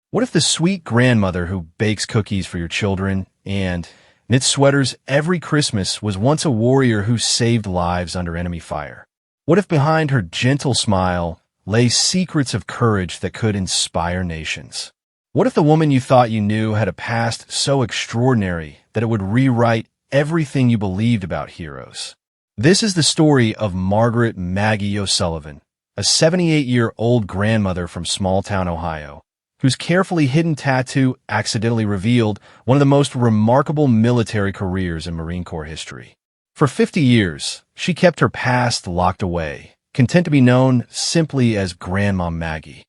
What if the sweet grandmother who bakes cookies for your children and knits sweaters every Christmas was once a warrior who saved lives under enemy fire? What if behind her gentle smile lay secrets of courage that could inspire nations? What if the woman you thought you knew had a past so extraordinary that it would rewrite everything you believed about heroes? This is the story of Margaret Maggie O'Sullivan, a 78-year-old grandmother from small-town Ohio, whose carefully hidden tattoo accidentally revealed one of the most remarkable military careers in Marine Corps history. For 50 years, she kept her past locked away, content to be known simply as Grandma Maggie.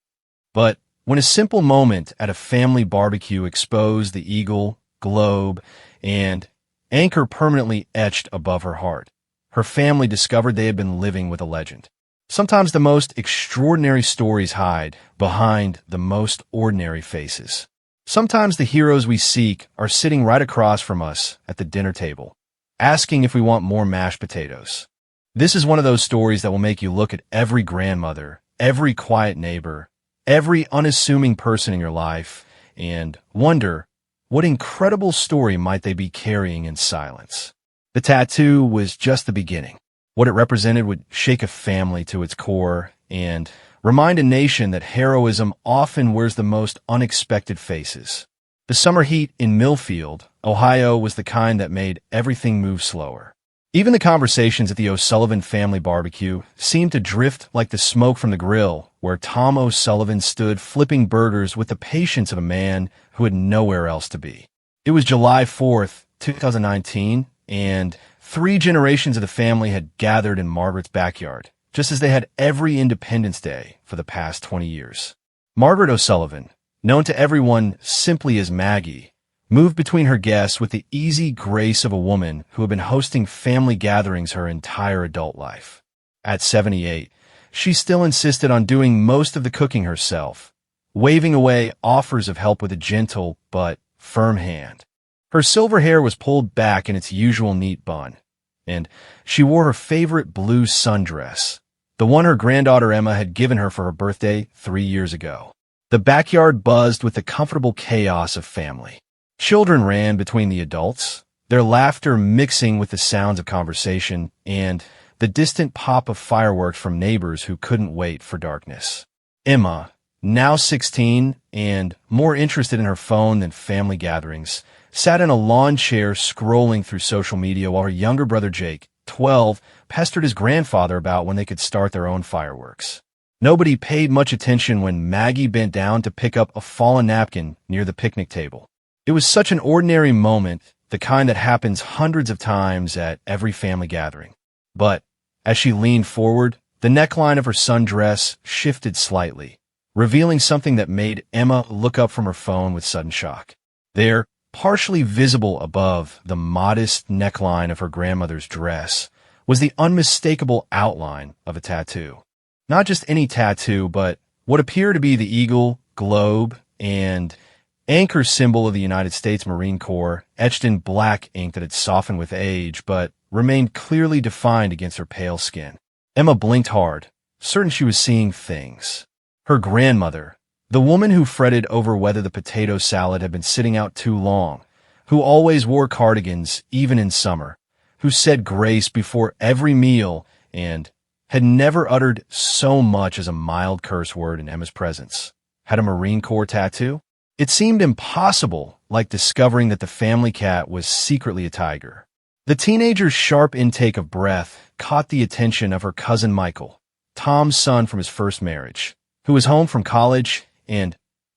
But when a simple moment at a family barbecue exposed the eagle, globe, and anchor permanently etched above her heart, her family discovered they had been living with a legend. Sometimes the most extraordinary stories hide behind the most ordinary faces. Sometimes the heroes we seek are sitting right across from us at the dinner table, asking if we want more mashed potatoes. This is one of those stories that will make you look at every grandmother, every quiet neighbor, every unassuming person in your life, and wonder, what incredible story might they be carrying in silence? The tattoo was just the beginning. What it represented would shake a family to its core and remind a nation that heroism often wears the most unexpected faces. The summer heat in Millfield, Ohio, was the kind that made everything move slower. Even the conversations at the O'Sullivan family barbecue seemed to drift like the smoke from the grill, where Tom O'Sullivan stood flipping burgers with the patience of a man who had nowhere else to be. It was July 4th, 2019, and 3 generations of the family had gathered in Margaret's backyard, just as they had every Independence Day for the past 20 years. Margaret O'Sullivan, known to everyone simply as Maggie, moved between her guests with the easy grace of a woman who had been hosting family gatherings her entire adult life. At 78, she still insisted on doing most of the cooking herself, waving away offers of help with a gentle but firm hand. Her silver hair was pulled back in its usual neat bun, and she wore her favorite blue sundress, the one her granddaughter Emma had given her for her birthday 3 years ago. The backyard buzzed with the comfortable chaos of family. Children ran between the adults, their laughter mixing with the sounds of conversation and the distant pop of fireworks from neighbors who couldn't wait for darkness. Emma, now 16 and more interested in her phone than family gatherings, sat in a lawn chair scrolling through social media while her younger brother Jake, 12, pestered his grandfather about when they could start their own fireworks. Nobody paid much attention when Maggie bent down to pick up a fallen napkin near the picnic table. It was such an ordinary moment, the kind that happens hundreds of times at every family gathering. But as she leaned forward, the neckline of her sundress shifted slightly, revealing something that made Emma look up from her phone with sudden shock. There, partially visible above the modest neckline of her grandmother's dress, was the unmistakable outline of a tattoo. Not just any tattoo, but what appeared to be the eagle, globe, and anchor symbol of the United States Marine Corps, etched in black ink that had softened with age, but remained clearly defined against her pale skin. Emma blinked hard, certain she was seeing things. Her grandmother, the woman who fretted over whether the potato salad had been sitting out too long, who always wore cardigans even in summer, who said grace before every meal and had never uttered so much as a mild curse word in Emma's presence, had a Marine Corps tattoo? It seemed impossible, like discovering that the family cat was secretly a tiger. The teenager's sharp intake of breath caught the attention of her cousin Michael, Tom's son from his first marriage, who was home from college and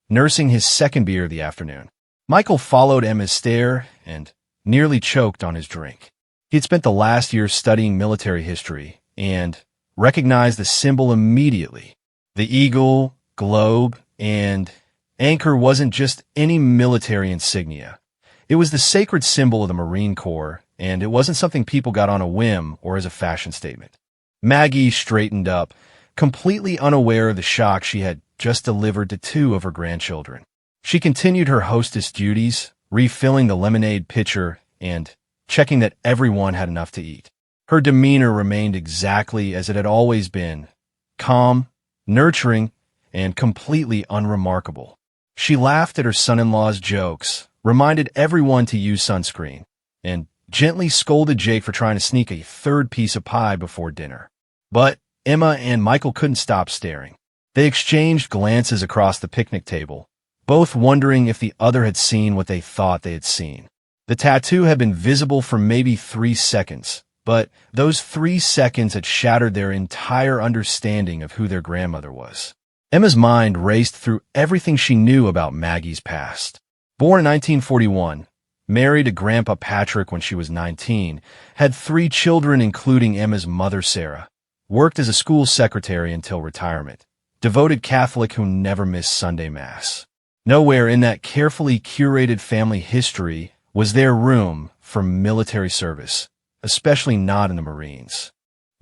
nursing his second beer of the afternoon. Michael followed Emma's stare and nearly choked on his drink. He had spent the last year studying military history and recognized the symbol immediately. The eagle, globe, and anchor wasn't just any military insignia. It was the sacred symbol of the Marine Corps, and it wasn't something people got on a whim or as a fashion statement. Maggie straightened up, completely unaware of the shock she had just delivered to 2 of her grandchildren. She continued her hostess duties, refilling the lemonade pitcher and checking that everyone had enough to eat. Her demeanor remained exactly as it had always been, calm, nurturing, and completely unremarkable. She laughed at her son-in-law's jokes, reminded everyone to use sunscreen, and gently scolded Jake for trying to sneak a third piece of pie before dinner. But Emma and Michael couldn't stop staring. They exchanged glances across the picnic table, both wondering if the other had seen what they thought they had seen. The tattoo had been visible for maybe 3 seconds, but those 3 seconds had shattered their entire understanding of who their grandmother was. Emma's mind raced through everything she knew about Maggie's past. Born in 1941, married to Grandpa Patrick when she was 19, had 3 children including Emma's mother Sarah, worked as a school secretary until retirement, devoted Catholic who never missed Sunday Mass. Nowhere in that carefully curated family history was there room for military service, especially not in the Marines.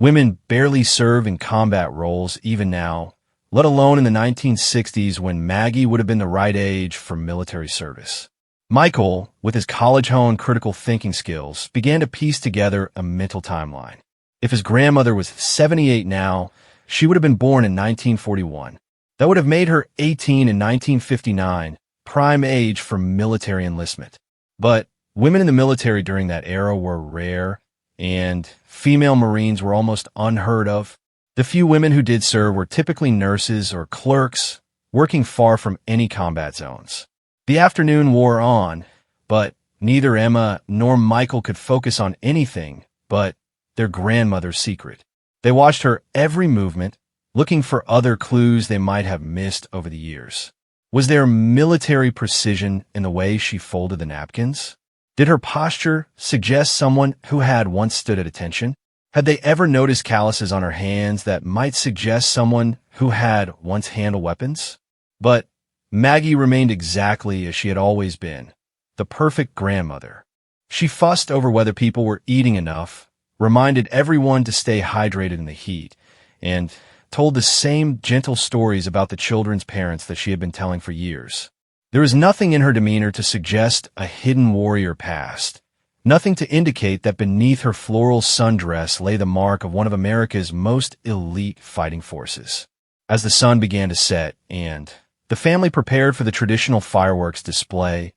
Women barely serve in combat roles even now, let alone in the 1960s when Maggie would have been the right age for military service. Michael, with his college-honed critical thinking skills, began to piece together a mental timeline. If his grandmother was 78 now, she would have been born in 1941. That would have made her 18 in 1959, prime age for military enlistment. But women in the military during that era were rare, and female Marines were almost unheard of. The few women who did serve were typically nurses or clerks, working far from any combat zones. The afternoon wore on, but neither Emma nor Michael could focus on anything but their grandmother's secret. They watched her every movement, looking for other clues they might have missed over the years. Was there military precision in the way she folded the napkins? Did her posture suggest someone who had once stood at attention? Had they ever noticed calluses on her hands that might suggest someone who had once handled weapons? But Maggie remained exactly as she had always been, the perfect grandmother. She fussed over whether people were eating enough, reminded everyone to stay hydrated in the heat, and told the same gentle stories about the children's parents that she had been telling for years. There was nothing in her demeanor to suggest a hidden warrior past, nothing to indicate that beneath her floral sundress lay the mark of one of America's most elite fighting forces. As the sun began to set and the family prepared for the traditional fireworks display,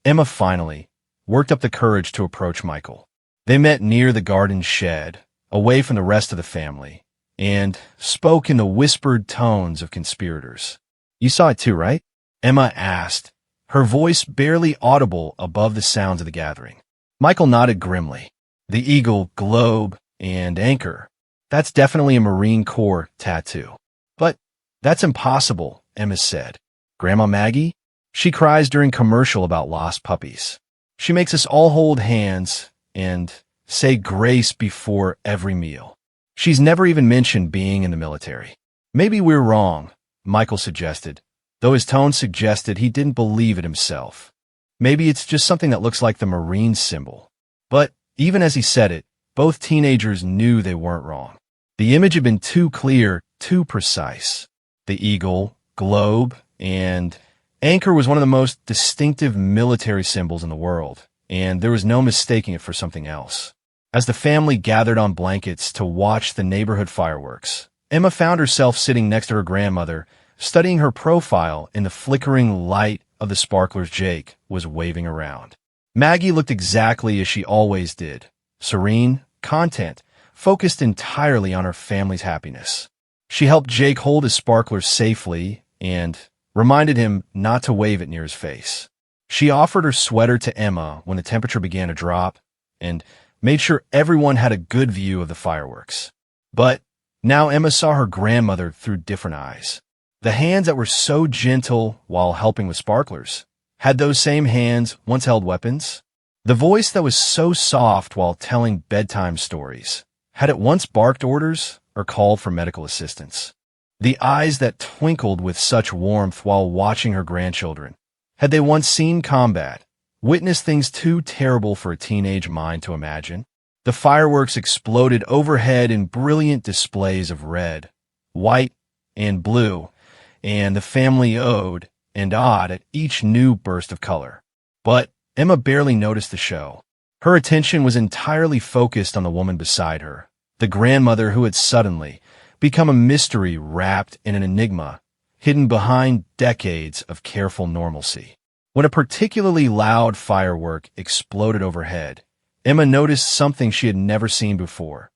Emma finally worked up the courage to approach Michael. They met near the garden shed, away from the rest of the family, and spoke in the whispered tones of conspirators. "You saw it too, right?" Emma asked, her voice barely audible above the sounds of the gathering. Michael nodded grimly. "The eagle, globe, and anchor. That's definitely a Marine Corps tattoo." "But that's impossible," Emma said. "Grandma Maggie? She cries during commercial about lost puppies. She makes us all hold hands and say grace before every meal. She's never even mentioned being in the military." "Maybe we're wrong," Michael suggested, though his tone suggested he didn't believe it himself. "Maybe it's just something that looks like the Marine symbol." But even as he said it, both teenagers knew they weren't wrong. The image had been too clear, too precise. The eagle, globe, and anchor was one of the most distinctive military symbols in the world, and there was no mistaking it for something else. As the family gathered on blankets to watch the neighborhood fireworks, Emma found herself sitting next to her grandmother, studying her profile in the flickering light of the sparklers Jake was waving around. Maggie looked exactly as she always did, serene, content, focused entirely on her family's happiness. She helped Jake hold his sparklers safely and reminded him not to wave it near his face. She offered her sweater to Emma when the temperature began to drop and made sure everyone had a good view of the fireworks. But now Emma saw her grandmother through different eyes. The hands that were so gentle while helping with sparklers, had those same hands once held weapons? The voice that was so soft while telling bedtime stories, had it once barked orders or called for medical assistance? The eyes that twinkled with such warmth while watching her grandchildren, had they once seen combat, witnessed things too terrible for a teenage mind to imagine? The fireworks exploded overhead in brilliant displays of red, white, and blue, and the family owed and awed at each new burst of color. But Emma barely noticed the show. Her attention was entirely focused on the woman beside her, the grandmother who had suddenly become a mystery wrapped in an enigma, hidden behind decades of careful normalcy. When a particularly loud firework exploded overhead, Emma noticed something she had never seen before.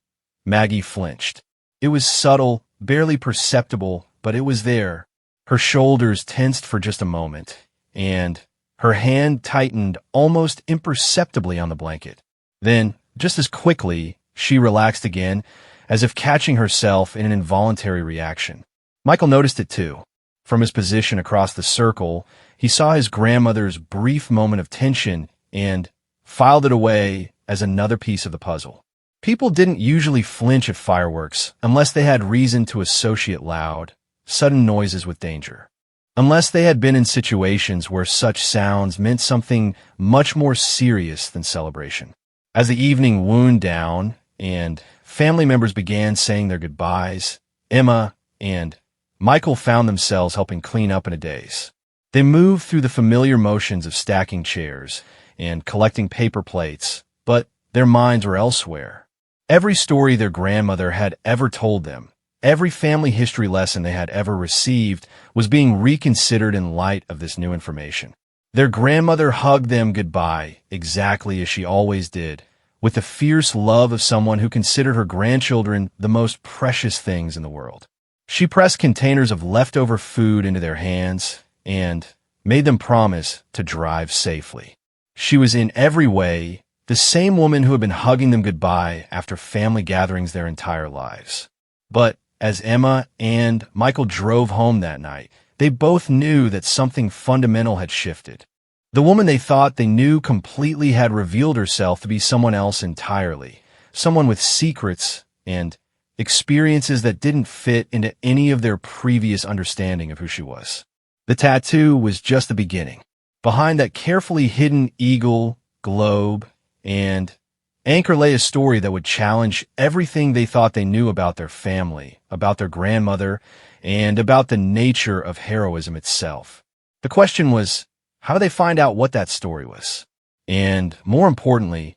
Maggie flinched. It was subtle, barely perceptible, but it was there. Her shoulders tensed for just a moment, and her hand tightened almost imperceptibly on the blanket. Then, just as quickly, she relaxed again, as if catching herself in an involuntary reaction. Michael noticed it too. From his position across the circle, he saw his grandmother's brief moment of tension and filed it away as another piece of the puzzle. People didn't usually flinch at fireworks unless they had reason to associate loud, sudden noises with danger. Unless they had been in situations where such sounds meant something much more serious than celebration. As the evening wound down and family members began saying their goodbyes, Emma and Michael found themselves helping clean up in a daze. They moved through the familiar motions of stacking chairs and collecting paper plates, but their minds were elsewhere. Every story their grandmother had ever told them, every family history lesson they had ever received, was being reconsidered in light of this new information. Their grandmother hugged them goodbye exactly as she always did, with the fierce love of someone who considered her grandchildren the most precious things in the world. She pressed containers of leftover food into their hands and made them promise to drive safely. She was in every way the same woman who had been hugging them goodbye after family gatherings their entire lives. But as Emma and Michael drove home that night, they both knew that something fundamental had shifted. The woman they thought they knew completely had revealed herself to be someone else entirely, someone with secrets and experiences that didn't fit into any of their previous understanding of who she was. The tattoo was just the beginning. Behind that carefully hidden eagle, globe, and anchor lay a story that would challenge everything they thought they knew about their family, about their grandmother, and about the nature of heroism itself. The question was, how did they find out what that story was? And more importantly,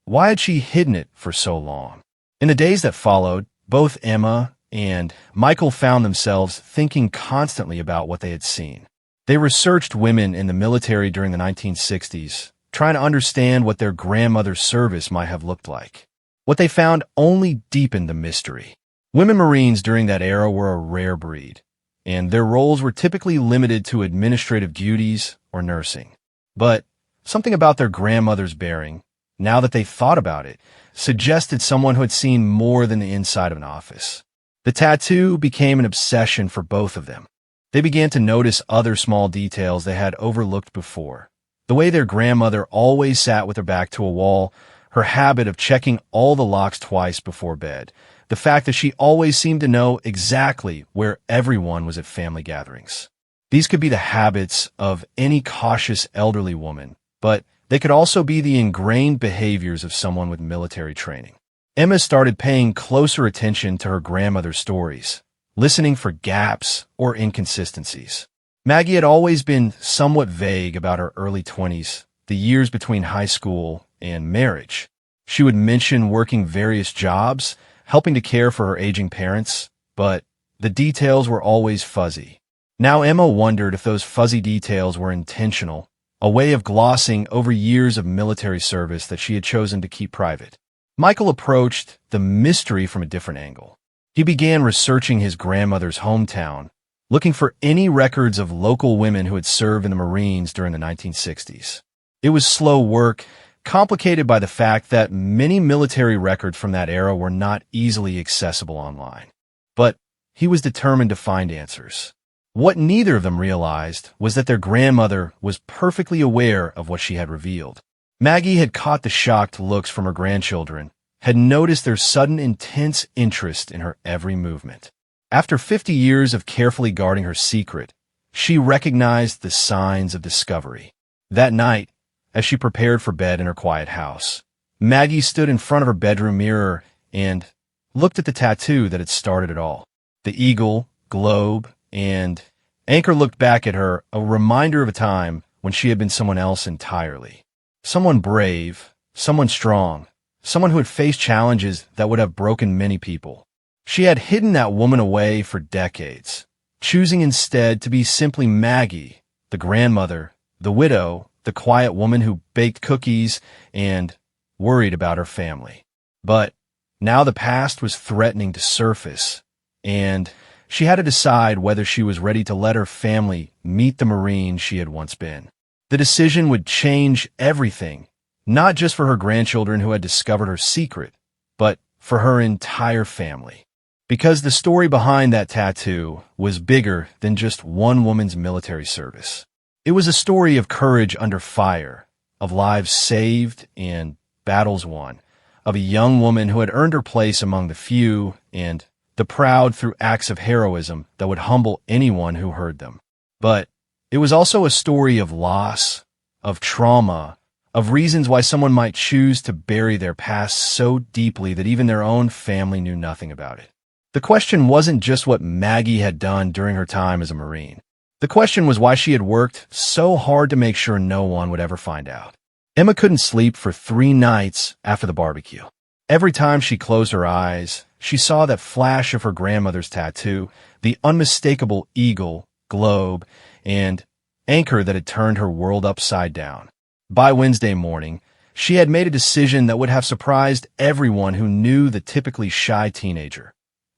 why had she hidden it for so long? In the days that followed, both Emma and Michael found themselves thinking constantly about what they had seen. They researched women in the military during the 1960s, trying to understand what their grandmother's service might have looked like. What they found only deepened the mystery. Women Marines during that era were a rare breed, and their roles were typically limited to administrative duties or nursing. But something about their grandmother's bearing, now that they thought about it, suggested someone who had seen more than the inside of an office. The tattoo became an obsession for both of them. They began to notice other small details they had overlooked before. The way their grandmother always sat with her back to a wall, her habit of checking all the locks twice before bed, the fact that she always seemed to know exactly where everyone was at family gatherings. These could be the habits of any cautious elderly woman, but they could also be the ingrained behaviors of someone with military training. Emma started paying closer attention to her grandmother's stories, listening for gaps or inconsistencies. Maggie had always been somewhat vague about her early 20s, the years between high school and marriage. She would mention working various jobs, helping to care for her aging parents, but the details were always fuzzy. Now Emma wondered if those fuzzy details were intentional, a way of glossing over years of military service that she had chosen to keep private. Michael approached the mystery from a different angle. He began researching his grandmother's hometown, looking for any records of local women who had served in the Marines during the 1960s. It was slow work, complicated by the fact that many military records from that era were not easily accessible online. But he was determined to find answers. What neither of them realized was that their grandmother was perfectly aware of what she had revealed. Maggie had caught the shocked looks from her grandchildren, had noticed their sudden intense interest in her every movement. After 50 years of carefully guarding her secret, she recognized the signs of discovery. That night, as she prepared for bed in her quiet house, Maggie stood in front of her bedroom mirror and looked at the tattoo that had started it all. The eagle, globe, and anchor looked back at her, a reminder of a time when she had been someone else entirely. Someone brave, someone strong, someone who had faced challenges that would have broken many people. She had hidden that woman away for decades, choosing instead to be simply Maggie, the grandmother, the widow, the quiet woman who baked cookies and worried about her family. But now the past was threatening to surface, and she had to decide whether she was ready to let her family meet the Marine she had once been. The decision would change everything, not just for her grandchildren who had discovered her secret, but for her entire family. Because the story behind that tattoo was bigger than just one woman's military service. It was a story of courage under fire, of lives saved and battles won, of a young woman who had earned her place among the few, and the proud through acts of heroism that would humble anyone who heard them. But it was also a story of loss, of trauma, of reasons why someone might choose to bury their past so deeply that even their own family knew nothing about it. The question wasn't just what Maggie had done during her time as a Marine. The question was why she had worked so hard to make sure no one would ever find out. Emma couldn't sleep for 3 nights after the barbecue. Every time she closed her eyes, she saw that flash of her grandmother's tattoo, the unmistakable eagle, globe, and anchor that had turned her world upside down. By Wednesday morning, she had made a decision that would have surprised everyone who knew the typically shy teenager.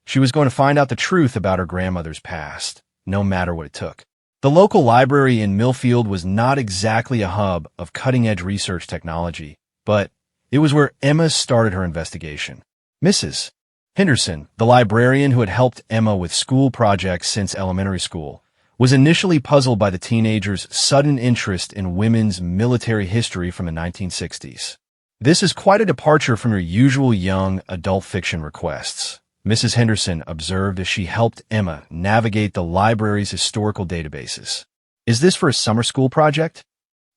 She was going to find out the truth about her grandmother's past, no matter what it took. The local library in Millfield was not exactly a hub of cutting-edge research technology, but it was where Emma started her investigation. Mrs. Henderson, the librarian who had helped Emma with school projects since elementary school, was initially puzzled by the teenager's sudden interest in women's military history from the 1960s. This is quite a departure from your usual young adult fiction requests, Mrs. Henderson observed as she helped Emma navigate the library's historical databases. Is this for a summer school project?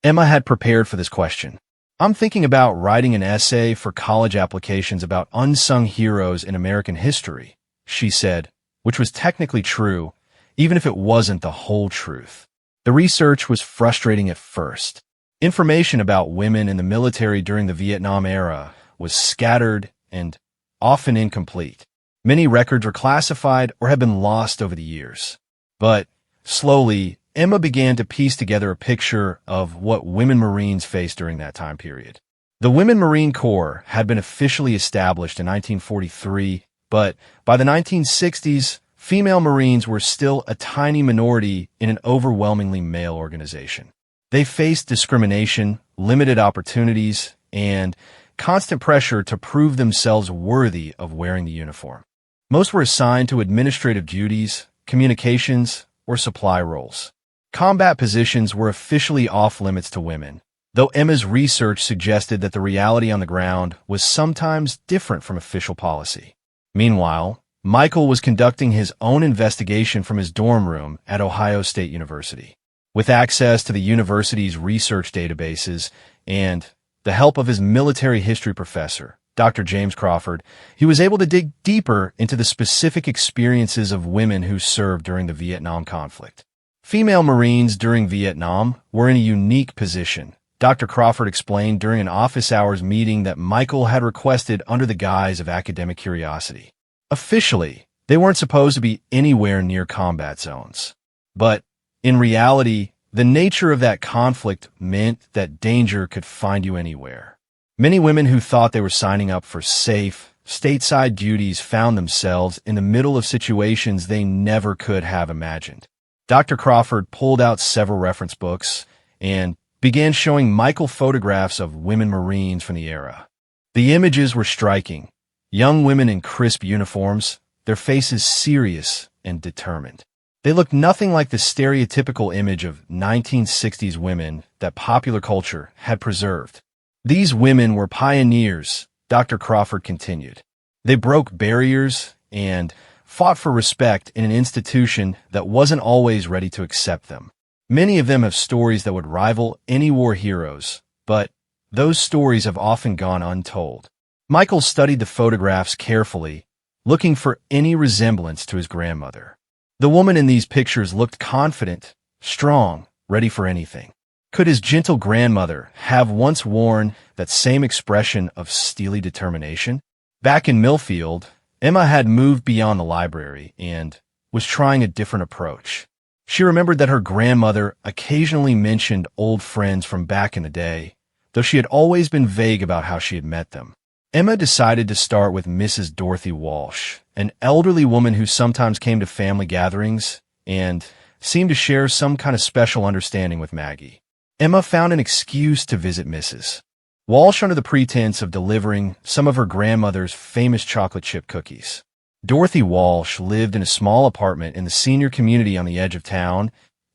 Emma had prepared for this question. I'm thinking about writing an essay for college applications about unsung heroes in American history, she said, which was technically true, even if it wasn't the whole truth. The research was frustrating at first. Information about women in the military during the Vietnam era was scattered and often incomplete. Many records were classified or had been lost over the years. But slowly, Emma began to piece together a picture of what women Marines faced during that time period. The Women Marine Corps had been officially established in 1943, but by the 1960s, female Marines were still a tiny minority in an overwhelmingly male organization. They faced discrimination, limited opportunities, and constant pressure to prove themselves worthy of wearing the uniform. Most were assigned to administrative duties, communications, or supply roles. Combat positions were officially off-limits to women, though Emma's research suggested that the reality on the ground was sometimes different from official policy. Meanwhile, Michael was conducting his own investigation from his dorm room at Ohio State University. With access to the university's research databases and the help of his military history professor, Dr. James Crawford, he was able to dig deeper into the specific experiences of women who served during the Vietnam conflict. Female Marines during Vietnam were in a unique position. Dr. Crawford explained during an office hours meeting that Michael had requested under the guise of academic curiosity. Officially, they weren't supposed to be anywhere near combat zones. But in reality, the nature of that conflict meant that danger could find you anywhere. Many women who thought they were signing up for safe, stateside duties found themselves in the middle of situations they never could have imagined. Dr. Crawford pulled out several reference books and began showing Michael photographs of women Marines from the era. The images were striking. Young women in crisp uniforms, their faces serious and determined. They looked nothing like the stereotypical image of 1960s women that popular culture had preserved. These women were pioneers, Dr. Crawford continued. They broke barriers and fought for respect in an institution that wasn't always ready to accept them. Many of them have stories that would rival any war heroes, but those stories have often gone untold. Michael studied the photographs carefully, looking for any resemblance to his grandmother. The woman in these pictures looked confident, strong, ready for anything. Could his gentle grandmother have once worn that same expression of steely determination? Back in Millfield, Emma had moved beyond the library and was trying a different approach. She remembered that her grandmother occasionally mentioned old friends from back in the day, though she had always been vague about how she had met them. Emma decided to start with Mrs. Dorothy Walsh, an elderly woman who sometimes came to family gatherings and seemed to share some kind of special understanding with Maggie. Emma found an excuse to visit Mrs. Walsh under the pretense of delivering some of her grandmother's famous chocolate chip cookies. Dorothy Walsh lived in a small apartment in the senior community on the edge of town,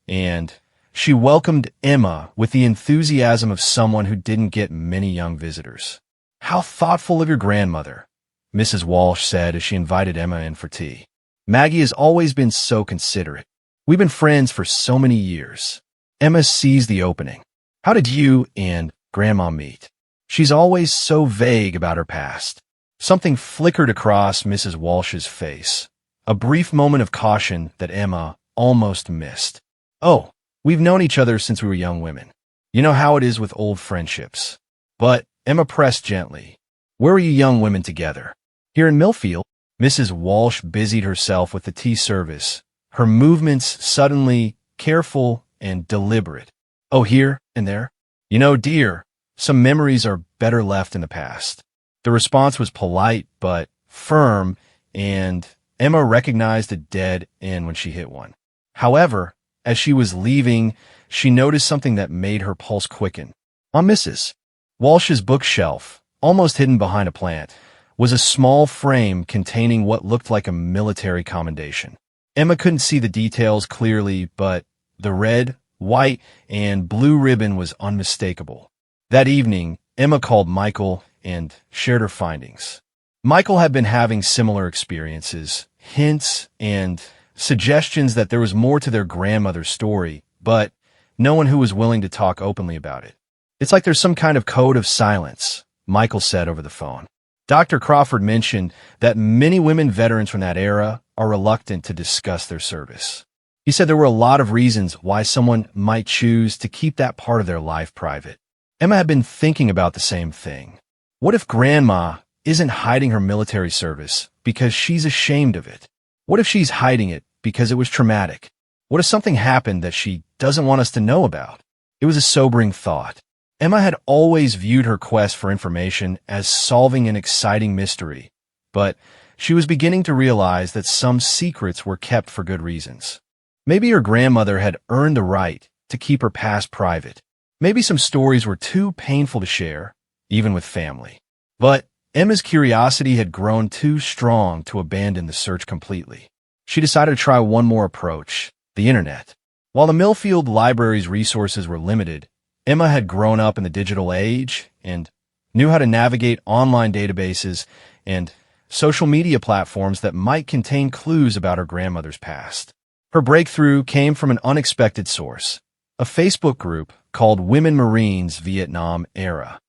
and she welcomed Emma with the enthusiasm of someone who didn't get many young visitors. "How thoughtful of your grandmother," Mrs. Walsh said as she invited Emma in for tea. "Maggie has always been so considerate. We've been friends for so many years." Emma seized the opening. "How did you and Grandma meet? She's always so vague about her past." Something flickered across Mrs. Walsh's face, a brief moment of caution that Emma almost missed. "Oh, we've known each other since we were young women. You know how it is with old friendships." But Emma pressed gently. "Where were you young women together?" "Here in Millfield." Mrs. Walsh busied herself with the tea service, her movements suddenly careful and deliberate. "Oh, here and there? You know, dear, some memories are better left in the past." The response was polite but firm, and Emma recognized a dead end when she hit one. However, as she was leaving, she noticed something that made her pulse quicken. On Mrs. Walsh's bookshelf, almost hidden behind a plant, was a small frame containing what looked like a military commendation. Emma couldn't see the details clearly, but the red, white, and blue ribbon was unmistakable. That evening, Emma called Michael and shared her findings. Michael had been having similar experiences, hints and suggestions that there was more to their grandmother's story, but no one who was willing to talk openly about it. "It's like there's some kind of code of silence," Michael said over the phone. Dr. Crawford mentioned that many women veterans from that era are reluctant to discuss their service. He said there were a lot of reasons why someone might choose to keep that part of their life private. Emma had been thinking about the same thing. What if Grandma isn't hiding her military service because she's ashamed of it? What if she's hiding it because it was traumatic? What if something happened that she doesn't want us to know about? It was a sobering thought. Emma had always viewed her quest for information as solving an exciting mystery, but she was beginning to realize that some secrets were kept for good reasons. Maybe her grandmother had earned the right to keep her past private. Maybe some stories were too painful to share, even with family. But Emma's curiosity had grown too strong to abandon the search completely. She decided to try one more approach, the internet. While the Millfield Library's resources were limited, Emma had grown up in the digital age and knew how to navigate online databases and social media platforms that might contain clues about her grandmother's past. Her breakthrough came from an unexpected source, a Facebook group called Women Marines Vietnam Era.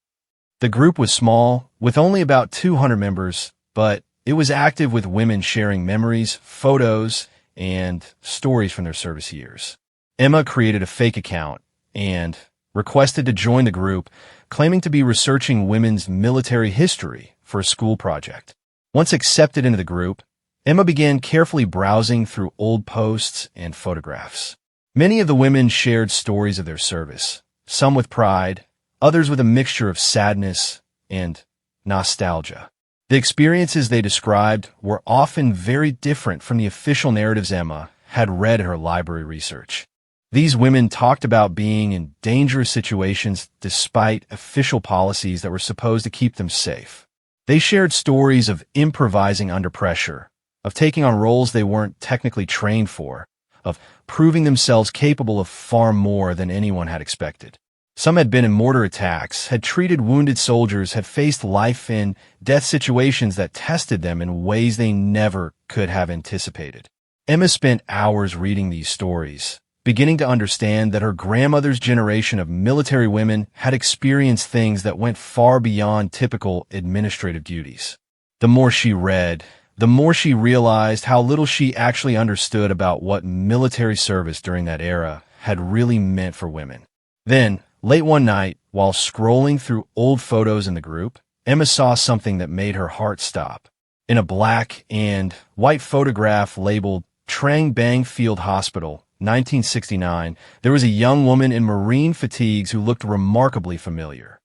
The group was small, with only about 200 members, but it was active with women sharing memories, photos, and stories from their service years. Emma created a fake account and requested to join the group, claiming to be researching women's military history for a school project. Once accepted into the group, Emma began carefully browsing through old posts and photographs. Many of the women shared stories of their service, some with pride, others with a mixture of sadness and nostalgia. The experiences they described were often very different from the official narratives Emma had read in her library research. These women talked about being in dangerous situations despite official policies that were supposed to keep them safe. They shared stories of improvising under pressure, of taking on roles they weren't technically trained for, of proving themselves capable of far more than anyone had expected. Some had been in mortar attacks, had treated wounded soldiers, had faced life and death situations that tested them in ways they never could have anticipated. Emma spent hours reading these stories, beginning to understand that her grandmother's generation of military women had experienced things that went far beyond typical administrative duties. The more she read, the more she realized how little she actually understood about what military service during that era had really meant for women. Then, late one night, while scrolling through old photos in the group, Emma saw something that made her heart stop. In a black and white photograph labeled Trang Bang Field Hospital, 1969, there was a young woman in Marine fatigues who looked remarkably familiar.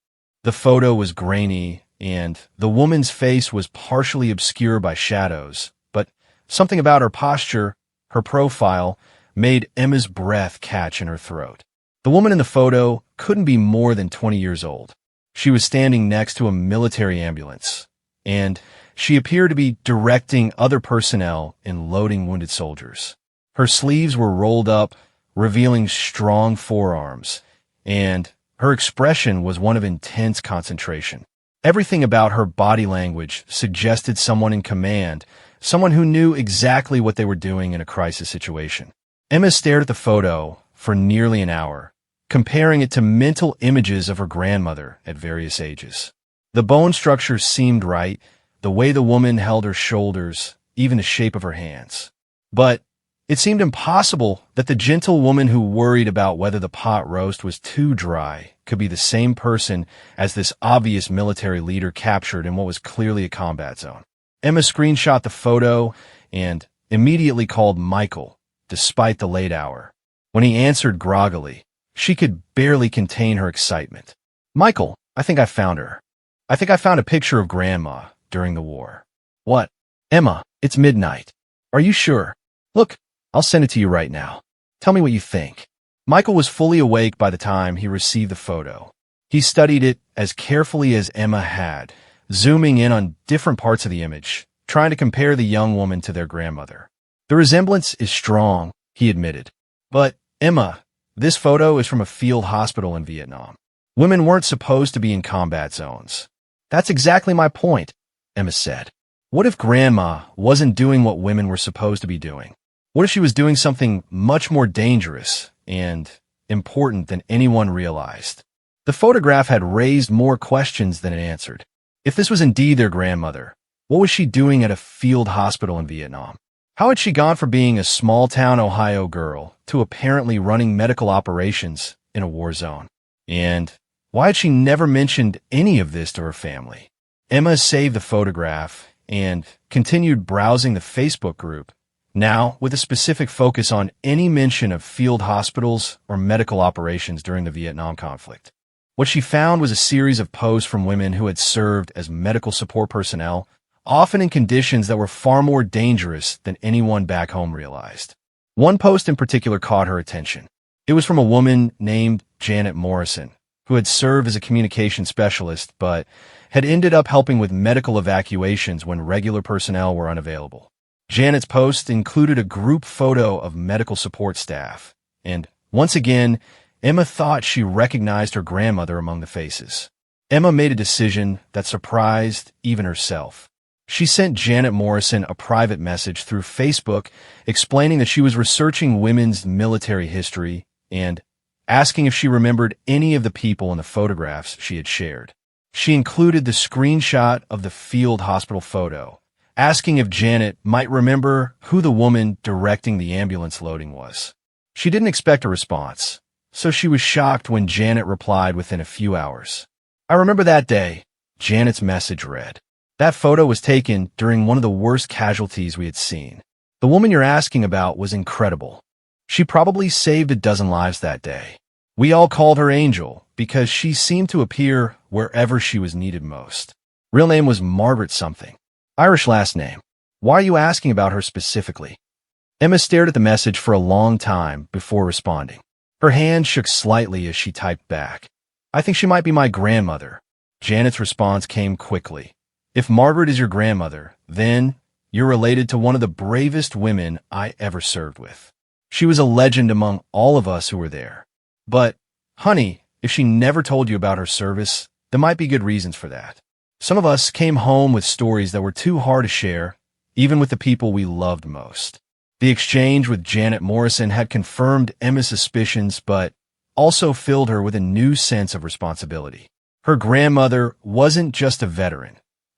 The photo was grainy, and the woman's face was partially obscured by shadows, but something about her posture, her profile, made Emma's breath catch in her throat. The woman in the photo couldn't be more than 20 years old. She was standing next to a military ambulance, and she appeared to be directing other personnel in loading wounded soldiers. Her sleeves were rolled up, revealing strong forearms, and her expression was one of intense concentration. Everything about her body language suggested someone in command, someone who knew exactly what they were doing in a crisis situation. Emma stared at the photo for nearly an hour, comparing it to mental images of her grandmother at various ages. The bone structure seemed right, the way the woman held her shoulders, even the shape of her hands. But it seemed impossible that the gentle woman who worried about whether the pot roast was too dry could be the same person as this obvious military leader captured in what was clearly a combat zone. Emma screenshot the photo and immediately called Michael, despite the late hour. When he answered groggily, she could barely contain her excitement. "Michael, I think I found her. I think I found a picture of Grandma during the war." "What?" "Emma, it's midnight. Are you sure? Look, I'll send it to you right now. Tell me what you think." Michael was fully awake by the time he received the photo. He studied it as carefully as Emma had, zooming in on different parts of the image, trying to compare the young woman to their grandmother. "The resemblance is strong," he admitted. "But, Emma, this photo is from a field hospital in Vietnam. Women weren't supposed to be in combat zones." "That's exactly my point," Emma said. "What if Grandma wasn't doing what women were supposed to be doing? What if she was doing something much more dangerous and important than anyone realized?" The photograph had raised more questions than it answered. If this was indeed their grandmother, what was she doing at a field hospital in Vietnam? How had she gone from being a small-town Ohio girl to apparently running medical operations in a war zone? And why had she never mentioned any of this to her family? Emma saved the photograph and continued browsing the Facebook group, now with a specific focus on any mention of field hospitals or medical operations during the Vietnam conflict. What she found was a series of posts from women who had served as medical support personnel, often in conditions that were far more dangerous than anyone back home realized. One post in particular caught her attention. It was from a woman named Janet Morrison, who had served as a communication specialist but had ended up helping with medical evacuations when regular personnel were unavailable. Janet's post included a group photo of medical support staff, and once again, Emma thought she recognized her grandmother among the faces. Emma made a decision that surprised even herself. She sent Janet Morrison a private message through Facebook explaining that she was researching women's military history and asking if she remembered any of the people in the photographs she had shared. She included the screenshot of the field hospital photo, asking if Janet might remember who the woman directing the ambulance loading was. She didn't expect a response, so she was shocked when Janet replied within a few hours. "I remember that day," Janet's message read. "That photo was taken during one of the worst casualties we had seen. The woman you're asking about was incredible. She probably saved a dozen lives that day. We all called her Angel because she seemed to appear wherever she was needed most. Real name was Margaret something. Irish last name. Why are you asking about her specifically?" Emma stared at the message for a long time before responding. Her hand shook slightly as she typed back. "I think she might be my grandmother." Janet's response came quickly. "If Margaret is your grandmother, then you're related to one of the bravest women I ever served with. She was a legend among all of us who were there. But, honey, if she never told you about her service, there might be good reasons for that. Some of us came home with stories that were too hard to share, even with the people we loved most." The exchange with Janet Morrison had confirmed Emma's suspicions, but also filled her with a new sense of responsibility. Her grandmother wasn't just a veteran.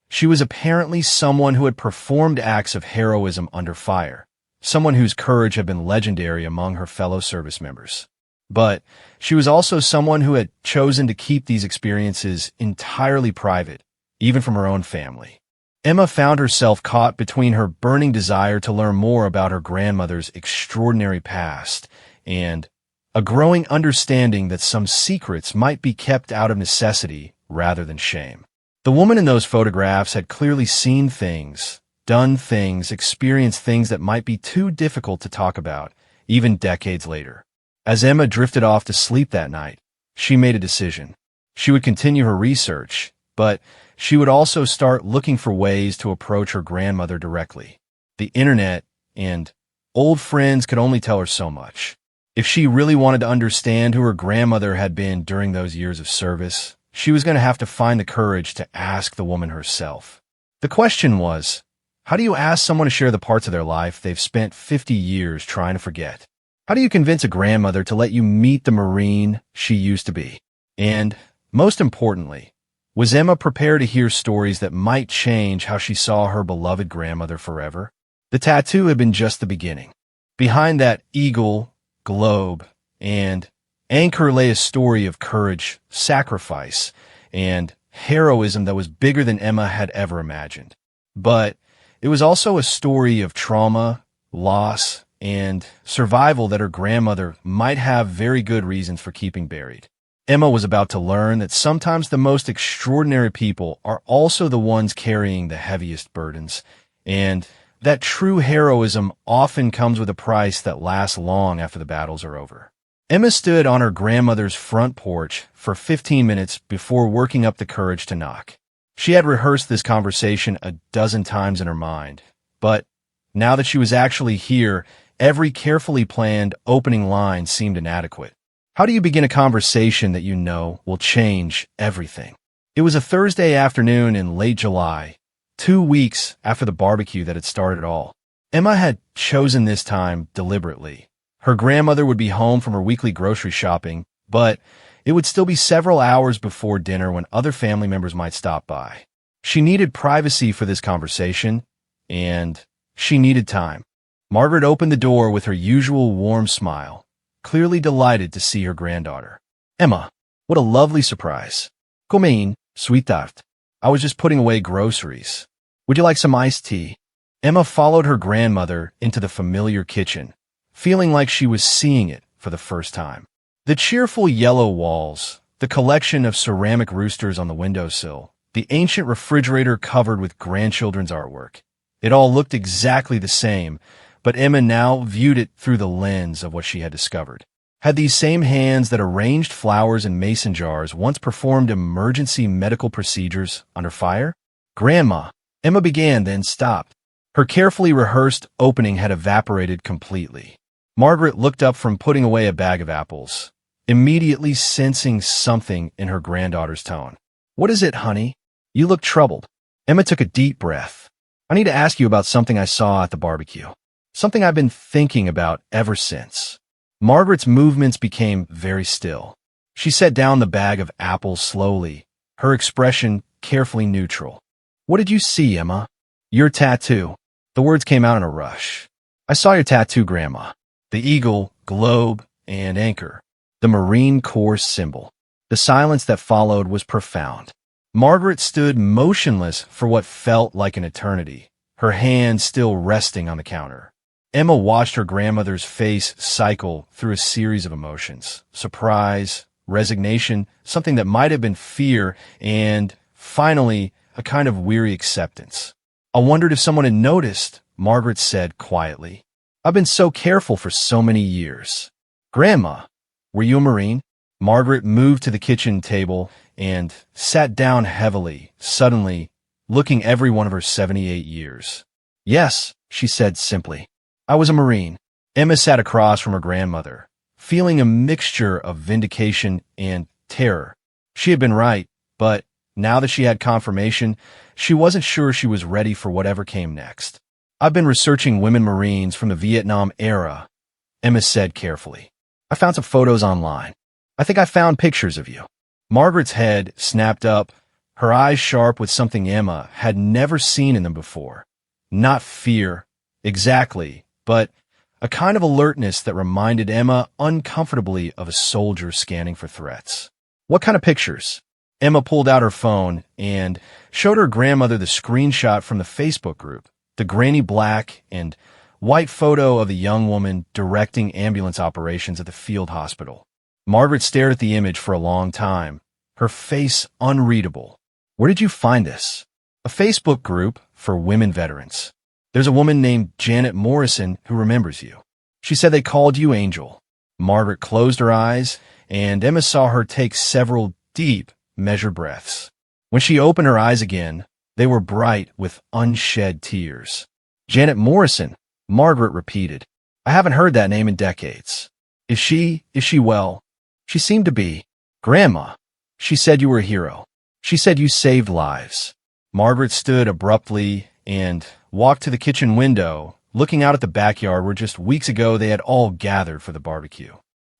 She was apparently someone who had performed acts of heroism under fire, someone whose courage had been legendary among her fellow service members. But she was also someone who had chosen to keep these experiences entirely private, even from her own family. Emma found herself caught between her burning desire to learn more about her grandmother's extraordinary past and a growing understanding that some secrets might be kept out of necessity rather than shame. The woman in those photographs had clearly seen things, done things, experienced things that might be too difficult to talk about, even decades later. As Emma drifted off to sleep that night, she made a decision. She would continue her research, but she would also start looking for ways to approach her grandmother directly. The internet and old friends could only tell her so much. If she really wanted to understand who her grandmother had been during those years of service, she was going to have to find the courage to ask the woman herself. The question was, how do you ask someone to share the parts of their life they've spent 50 years trying to forget? How do you convince a grandmother to let you meet the Marine she used to be? And, most importantly, was Emma prepared to hear stories that might change how she saw her beloved grandmother forever? The tattoo had been just the beginning. Behind that eagle, globe, and anchor lay a story of courage, sacrifice, and heroism that was bigger than Emma had ever imagined. But it was also a story of trauma, loss, and survival that her grandmother might have very good reasons for keeping buried. Emma was about to learn that sometimes the most extraordinary people are also the ones carrying the heaviest burdens, and that true heroism often comes with a price that lasts long after the battles are over. Emma stood on her grandmother's front porch for 15 minutes before working up the courage to knock. She had rehearsed this conversation a dozen times in her mind, but now that she was actually here, every carefully planned opening line seemed inadequate. How do you begin a conversation that you know will change everything? It was a Thursday afternoon in late July, 2 weeks after the barbecue that had started it all. Emma had chosen this time deliberately. Her grandmother would be home from her weekly grocery shopping, but it would still be several hours before dinner when other family members might stop by. She needed privacy for this conversation, and she needed time. Margaret opened the door with her usual warm smile, clearly delighted to see her granddaughter. Emma, what a lovely surprise. Come in, sweetheart. I was just putting away groceries. Would you like some iced tea? Emma followed her grandmother into the familiar kitchen, feeling like she was seeing it for the first time. The cheerful yellow walls, the collection of ceramic roosters on the windowsill, the ancient refrigerator covered with grandchildren's artwork. It all looked exactly the same, but Emma now viewed it through the lens of what she had discovered. Had these same hands that arranged flowers in mason jars once performed emergency medical procedures under fire? Grandma, Emma began, then stopped. Her carefully rehearsed opening had evaporated completely. Margaret looked up from putting away a bag of apples, immediately sensing something in her granddaughter's tone. What is it, honey? You look troubled. Emma took a deep breath. I need to ask you about something I saw at the barbecue. Something I've been thinking about ever since. Margaret's movements became very still. She set down the bag of apples slowly, her expression carefully neutral. What did you see, Emma? Your tattoo. The words came out in a rush. I saw your tattoo, Grandma. The eagle, globe, and anchor. The Marine Corps symbol. The silence that followed was profound. Margaret stood motionless for what felt like an eternity, her hand still resting on the counter. Emma watched her grandmother's face cycle through a series of emotions. Surprise, resignation, something that might have been fear, and, finally, a kind of weary acceptance. I wondered if someone had noticed, Margaret said quietly. I've been so careful for so many years. Grandma, were you a Marine? Margaret moved to the kitchen table and sat down heavily, suddenly, looking every one of her 78 years. Yes, she said simply. I was a Marine. Emma sat across from her grandmother, feeling a mixture of vindication and terror. She had been right, but now that she had confirmation, she wasn't sure she was ready for whatever came next. I've been researching women Marines from the Vietnam era, Emma said carefully. I found some photos online. I think I found pictures of you. Margaret's head snapped up, her eyes sharp with something Emma had never seen in them before. Not fear, exactly, but a kind of alertness that reminded Emma uncomfortably of a soldier scanning for threats. What kind of pictures? Emma pulled out her phone and showed her grandmother the screenshot from the Facebook group, the grainy black and white photo of the young woman directing ambulance operations at the field hospital. Margaret stared at the image for a long time, her face unreadable. Where did you find this? A Facebook group for women veterans. There's a woman named Janet Morrison who remembers you. She said they called you Angel. Margaret closed her eyes, and Emma saw her take several deep, measured breaths. When she opened her eyes again, they were bright with unshed tears. Janet Morrison, Margaret repeated. I haven't heard that name in decades. Is she well? She seemed to be. Grandma, she said you were a hero. She said you saved lives. Margaret stood abruptly and walked to the kitchen window, looking out at the backyard where just weeks ago they had all gathered for the barbecue.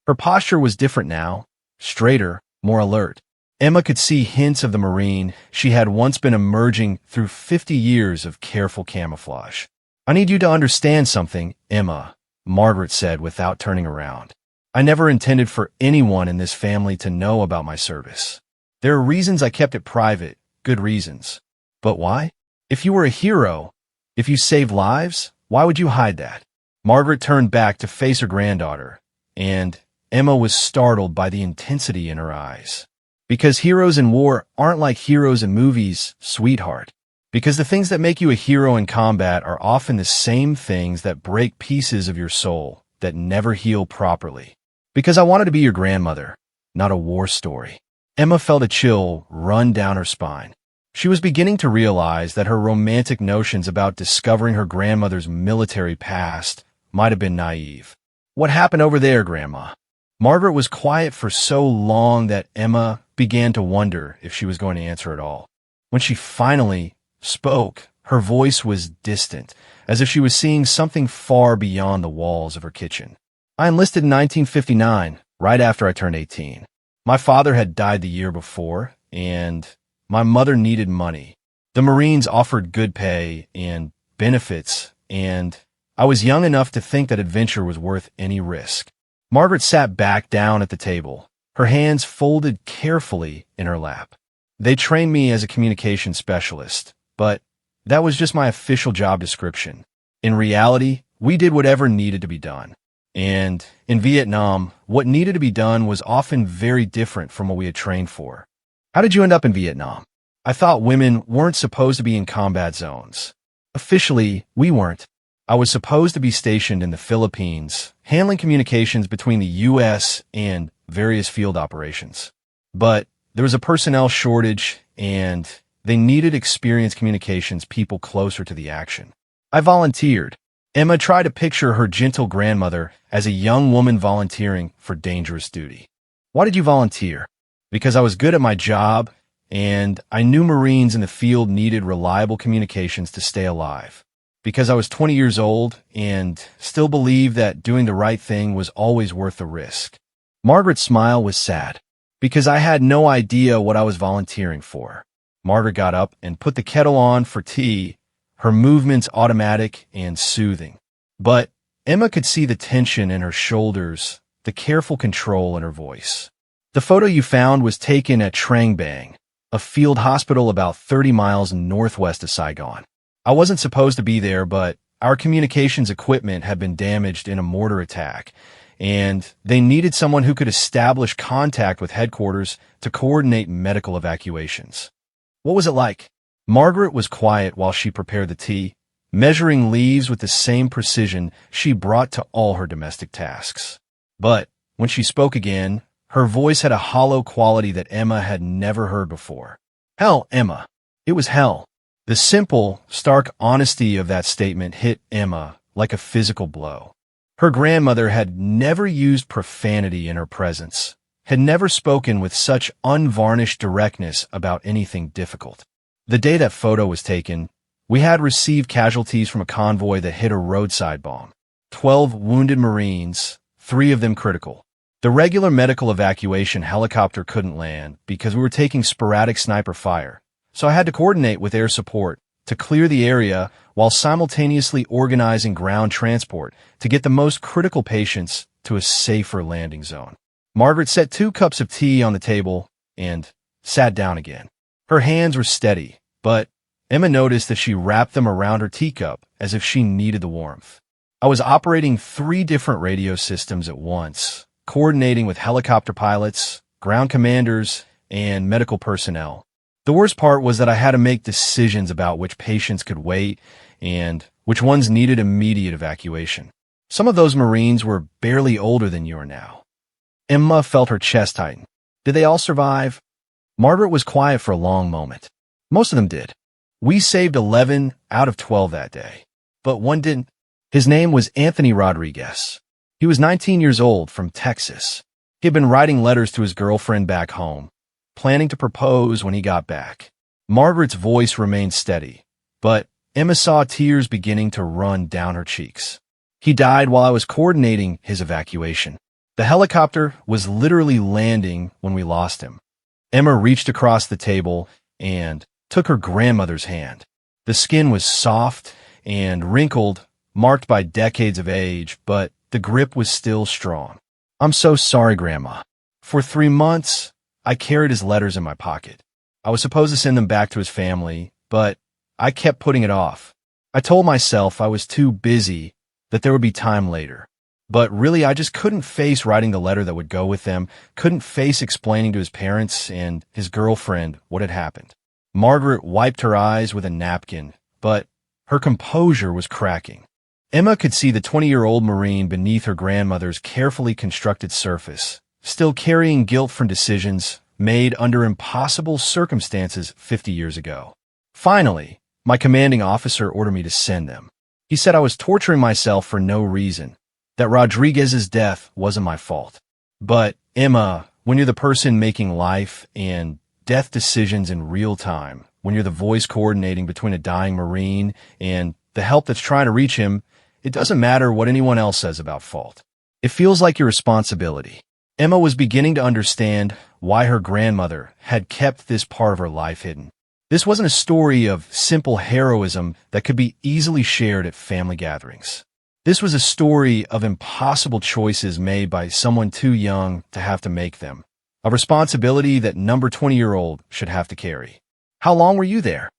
Her posture was different now, straighter, more alert. Emma could see hints of the Marine she had once been emerging through 50 years of careful camouflage. I need you to understand something, Emma, Margaret said without turning around. I never intended for anyone in this family to know about my service. There are reasons I kept it private, good reasons. But why? If you were a hero, if you saved lives, why would you hide that? Margaret turned back to face her granddaughter, and Emma was startled by the intensity in her eyes. Because heroes in war aren't like heroes in movies, sweetheart. Because the things that make you a hero in combat are often the same things that break pieces of your soul that never heal properly. Because I wanted to be your grandmother, not a war story. Emma felt a chill run down her spine. She was beginning to realize that her romantic notions about discovering her grandmother's military past might have been naive. What happened over there, Grandma? Margaret was quiet for so long that Emma began to wonder if she was going to answer at all. When she finally spoke, her voice was distant, as if she was seeing something far beyond the walls of her kitchen. I enlisted in 1959, right after I turned 18. My father had died the year before, and my mother needed money. The Marines offered good pay and benefits, and I was young enough to think that adventure was worth any risk. Margaret sat back down at the table, her hands folded carefully in her lap. They trained me as a communication specialist, but that was just my official job description. In reality, we did whatever needed to be done. And in Vietnam, what needed to be done was often very different from what we had trained for. How did you end up in Vietnam? I thought women weren't supposed to be in combat zones. Officially, we weren't. I was supposed to be stationed in the Philippines, handling communications between the U.S. and various field operations. But there was a personnel shortage, and they needed experienced communications people closer to the action. I volunteered. Emma tried to picture her gentle grandmother as a young woman volunteering for dangerous duty. Why did you volunteer? Because I was good at my job, and I knew Marines in the field needed reliable communications to stay alive. Because I was 20 years old and still believed that doing the right thing was always worth the risk. Margaret's smile was sad. Because I had no idea what I was volunteering for. Margaret got up and put the kettle on for tea, her movements automatic and soothing. But Emma could see the tension in her shoulders, the careful control in her voice. The photo you found was taken at Trang Bang, a field hospital about 30 miles northwest of Saigon. I wasn't supposed to be there, but our communications equipment had been damaged in a mortar attack, and they needed someone who could establish contact with headquarters to coordinate medical evacuations. What was it like? Margaret was quiet while she prepared the tea, measuring leaves with the same precision she brought to all her domestic tasks. But when she spoke again, her voice had a hollow quality that Emma had never heard before. Hell, Emma. It was hell. The simple, stark honesty of that statement hit Emma like a physical blow. Her grandmother had never used profanity in her presence, had never spoken with such unvarnished directness about anything difficult. The day that photo was taken, we had received casualties from a convoy that hit a roadside bomb. 12 wounded Marines, 3 of them critical. The regular medical evacuation helicopter couldn't land because we were taking sporadic sniper fire, so I had to coordinate with air support to clear the area while simultaneously organizing ground transport to get the most critical patients to a safer landing zone. Margaret set 2 cups of tea on the table, and sat down again. Her hands were steady, but Emma noticed that she wrapped them around her teacup as if she needed the warmth. I was operating 3 different radio systems at once, coordinating with helicopter pilots, ground commanders, and medical personnel. The worst part was that I had to make decisions about which patients could wait and which ones needed immediate evacuation. Some of those Marines were barely older than you are now. Emma felt her chest tighten. Did they all survive? Margaret was quiet for a long moment. Most of them did. We saved 11 out of 12 that day, but one didn't. His name was Anthony Rodriguez. He was 19 years old from Texas. He had been writing letters to his girlfriend back home, planning to propose when he got back. Margaret's voice remained steady, but Emma saw tears beginning to run down her cheeks. He died while I was coordinating his evacuation. The helicopter was literally landing when we lost him. Emma reached across the table and took her grandmother's hand. The skin was soft and wrinkled, marked by decades of age, but the grip was still strong. I'm so sorry, Grandma. For 3 months, I carried his letters in my pocket. I was supposed to send them back to his family, but I kept putting it off. I told myself I was too busy, that there would be time later. But really, I just couldn't face writing the letter that would go with them, couldn't face explaining to his parents and his girlfriend what had happened. Margaret wiped her eyes with a napkin, but her composure was cracking. Emma could see the 20-year-old Marine beneath her grandmother's carefully constructed surface, still carrying guilt from decisions made under impossible circumstances 50 years ago. Finally, my commanding officer ordered me to send them. He said I was torturing myself for no reason, that Rodriguez's death wasn't my fault. But, Emma, when you're the person making life and death decisions in real time, when you're the voice coordinating between a dying Marine and the help that's trying to reach him, it doesn't matter what anyone else says about fault. It feels like your responsibility. Emma was beginning to understand why her grandmother had kept this part of her life hidden. This wasn't a story of simple heroism that could be easily shared at family gatherings. This was a story of impossible choices made by someone too young to have to make them, a responsibility that number 20-year-old should have to carry. How long were you there?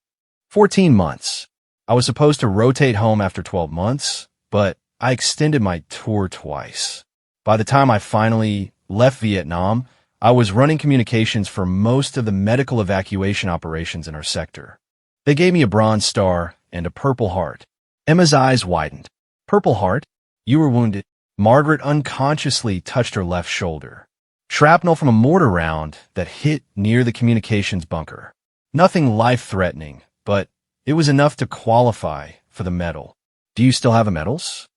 14 months. I was supposed to rotate home after 12 months, but I extended my tour twice. By the time I finally left Vietnam, I was running communications for most of the medical evacuation operations in our sector. They gave me a Bronze Star and a Purple Heart. Emma's eyes widened. Purple Heart? You were wounded. Margaret unconsciously touched her left shoulder. Shrapnel from a mortar round that hit near the communications bunker. Nothing life-threatening, but it was enough to qualify for the medal. Do you still have the medals?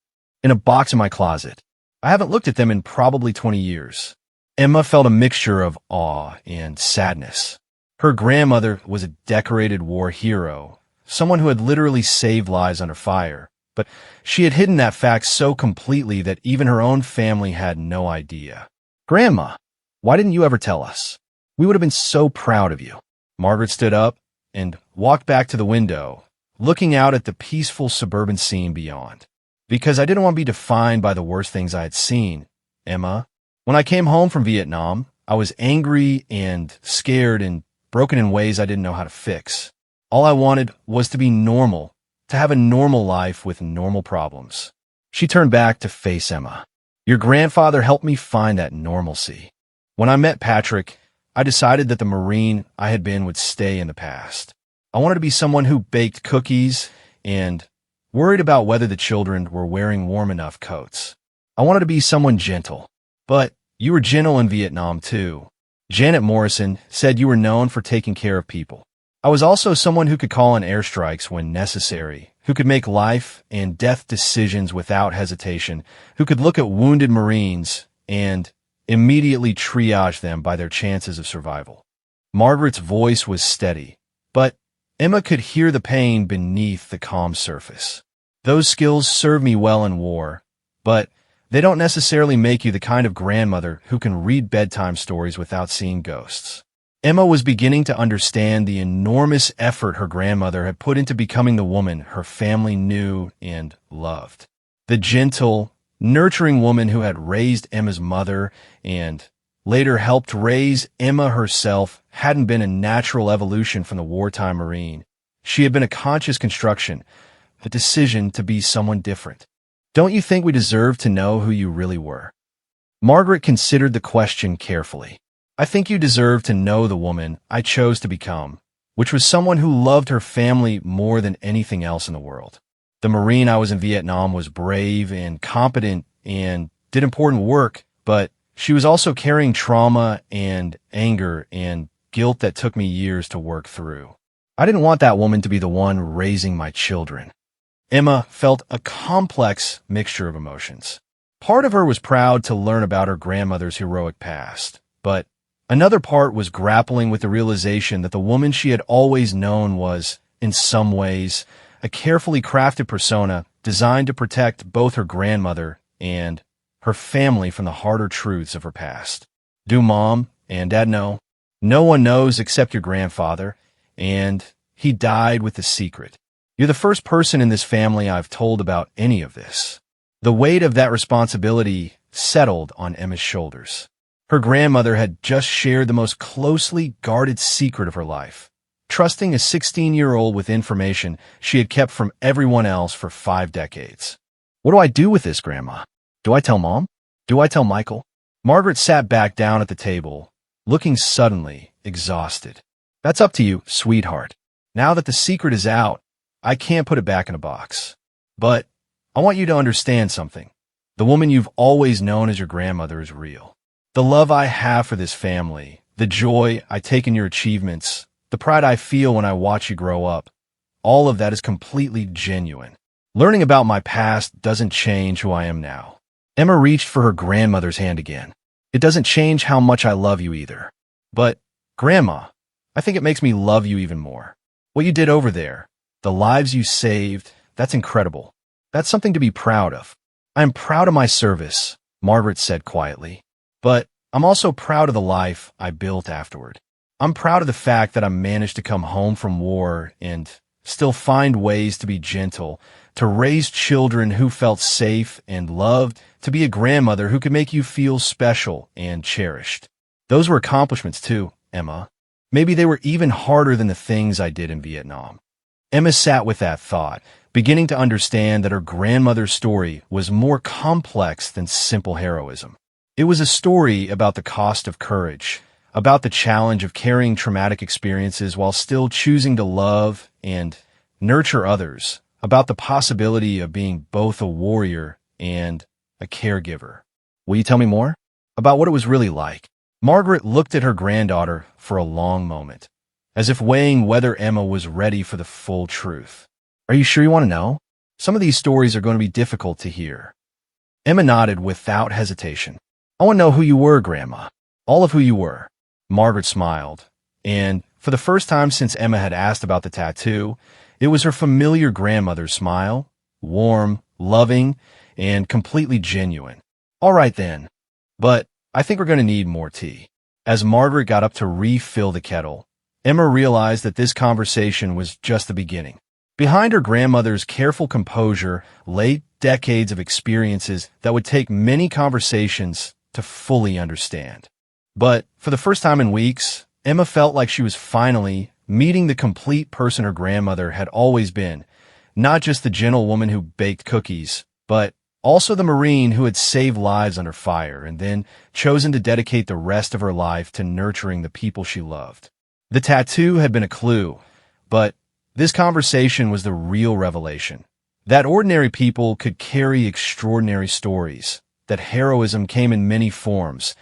In a box in my closet. I haven't looked at them in probably 20 years. Emma felt a mixture of awe and sadness. Her grandmother was a decorated war hero, someone who had literally saved lives under fire. But she had hidden that fact so completely that even her own family had no idea. Grandma, why didn't you ever tell us? We would have been so proud of you. Margaret stood up and walked back to the window, looking out at the peaceful suburban scene beyond. Because I didn't want to be defined by the worst things I had seen, Emma. When I came home from Vietnam, I was angry and scared and broken in ways I didn't know how to fix. All I wanted was to be normal, to have a normal life with normal problems. She turned back to face Emma. Your grandfather helped me find that normalcy. When I met Patrick, I decided that the Marine I had been would stay in the past. I wanted to be someone who baked cookies and worried about whether the children were wearing warm enough coats. I wanted to be someone gentle. But you were gentle in Vietnam, too. Janet Morrison said you were known for taking care of people. I was also someone who could call in airstrikes when necessary, who could make life and death decisions without hesitation, who could look at wounded Marines and immediately triage them by their chances of survival. Margaret's voice was steady, but Emma could hear the pain beneath the calm surface. Those skills served me well in war, but they don't necessarily make you the kind of grandmother who can read bedtime stories without seeing ghosts. Emma was beginning to understand the enormous effort her grandmother had put into becoming the woman her family knew and loved. The gentle, nurturing woman who had raised Emma's mother and later helped raise Emma herself, hadn't been a natural evolution from the wartime Marine. She had been a conscious construction, a decision to be someone different. Don't you think we deserve to know who you really were? Margaret considered the question carefully. I think you deserve to know the woman I chose to become, which was someone who loved her family more than anything else in the world. The Marine I was in Vietnam was brave and competent and did important work, but she was also carrying trauma and anger and guilt that took me years to work through. I didn't want that woman to be the one raising my children. Emma felt a complex mixture of emotions. Part of her was proud to learn about her grandmother's heroic past, but another part was grappling with the realization that the woman she had always known was, in some ways, a carefully crafted persona designed to protect both her grandmother and her family from the harder truths of her past. Do Mom and Dad know? No one knows except your grandfather, and he died with the secret. You're the first person in this family I've told about any of this. The weight of that responsibility settled on Emma's shoulders. Her grandmother had just shared the most closely guarded secret of her life, trusting a 16-year-old with information she had kept from everyone else for 5 decades. What do I do with this, Grandma? Do I tell Mom? Do I tell Michael? Margaret sat back down at the table, looking suddenly exhausted. That's up to you, sweetheart. Now that the secret is out, I can't put it back in a box. But I want you to understand something. The woman you've always known as your grandmother is real. The love I have for this family, the joy I take in your achievements, the pride I feel when I watch you grow up, all of that is completely genuine. Learning about my past doesn't change who I am now. Emma reached for her grandmother's hand again. It doesn't change how much I love you either. But, Grandma, I think it makes me love you even more. What you did over there, the lives you saved, that's incredible. That's something to be proud of. I am proud of my service, Margaret said quietly. But I'm also proud of the life I built afterward. I'm proud of the fact that I managed to come home from war and still find ways to be gentle, to raise children who felt safe and loved, to be a grandmother who could make you feel special and cherished. Those were accomplishments too, Emma. Maybe they were even harder than the things I did in Vietnam. Emma sat with that thought, beginning to understand that her grandmother's story was more complex than simple heroism. It was a story about the cost of courage, about the challenge of carrying traumatic experiences while still choosing to love and nurture others, about the possibility of being both a warrior and a caregiver. Will you tell me more? About what it was really like? Margaret looked at her granddaughter for a long moment, as if weighing whether Emma was ready for the full truth. Are you sure you want to know? Some of these stories are going to be difficult to hear. Emma nodded without hesitation. I want to know who you were, Grandma. All of who you were. Margaret smiled, and for the first time since Emma had asked about the tattoo, it was her familiar grandmother's smile, warm, loving, and completely genuine. All right then, but I think we're going to need more tea. As Margaret got up to refill the kettle, Emma realized that this conversation was just the beginning. Behind her grandmother's careful composure lay decades of experiences that would take many conversations to fully understand. But for the first time in weeks, Emma felt like she was finally meeting the complete person her grandmother had always been, not just the gentle woman who baked cookies, but also the Marine who had saved lives under fire and then chosen to dedicate the rest of her life to nurturing the people she loved. The tattoo had been a clue, but this conversation was the real revelation. That ordinary people could carry extraordinary stories, that heroism came in many forms,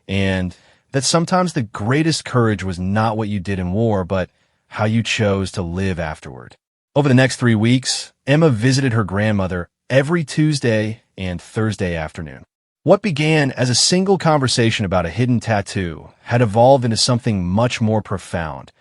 and that sometimes the greatest courage was not what you did in war, but how you chose to live afterward. Over the next 3 weeks, Emma visited her grandmother every Tuesday and Thursday afternoon. What began as a single conversation about a hidden tattoo had evolved into something much more profound,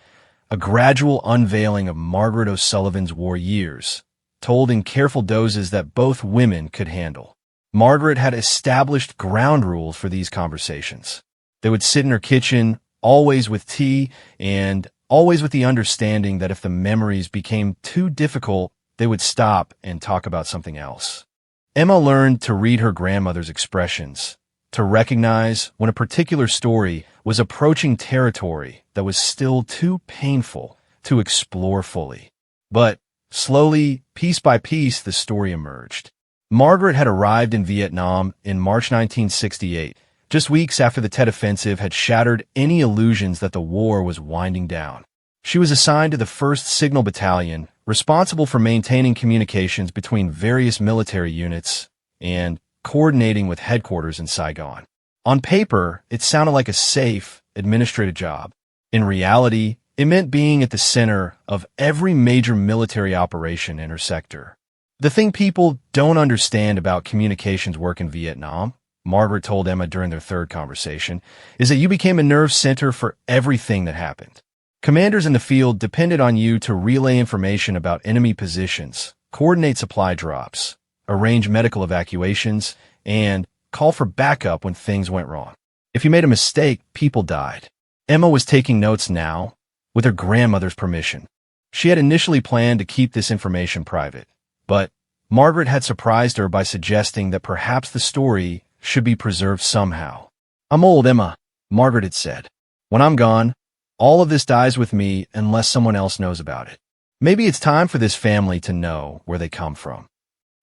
a gradual unveiling of Margaret O'Sullivan's war years, told in careful doses that both women could handle. Margaret had established ground rules for these conversations. They would sit in her kitchen, always with tea, and always with the understanding that if the memories became too difficult, they would stop and talk about something else. Emma learned to read her grandmother's expressions, to recognize when a particular story was approaching territory that was still too painful to explore fully. But slowly, piece by piece, the story emerged. Margaret had arrived in Vietnam in March 1968, just weeks after the Tet Offensive had shattered any illusions that the war was winding down. She was assigned to the 1st Signal Battalion, responsible for maintaining communications between various military units and coordinating with headquarters in Saigon. On paper, it sounded like a safe, administrative job. In reality, it meant being at the center of every major military operation in her sector. The thing people don't understand about communications work in Vietnam, Margaret told Emma during their third conversation, is that you became a nerve center for everything that happened. Commanders in the field depended on you to relay information about enemy positions, coordinate supply drops, arrange medical evacuations, and call for backup when things went wrong. If you made a mistake, people died. Emma was taking notes now, with her grandmother's permission. She had initially planned to keep this information private, but Margaret had surprised her by suggesting that perhaps the story should be preserved somehow. "I'm old, Emma," Margaret had said. "When I'm gone, all of this dies with me unless someone else knows about it. Maybe it's time for this family to know where they come from."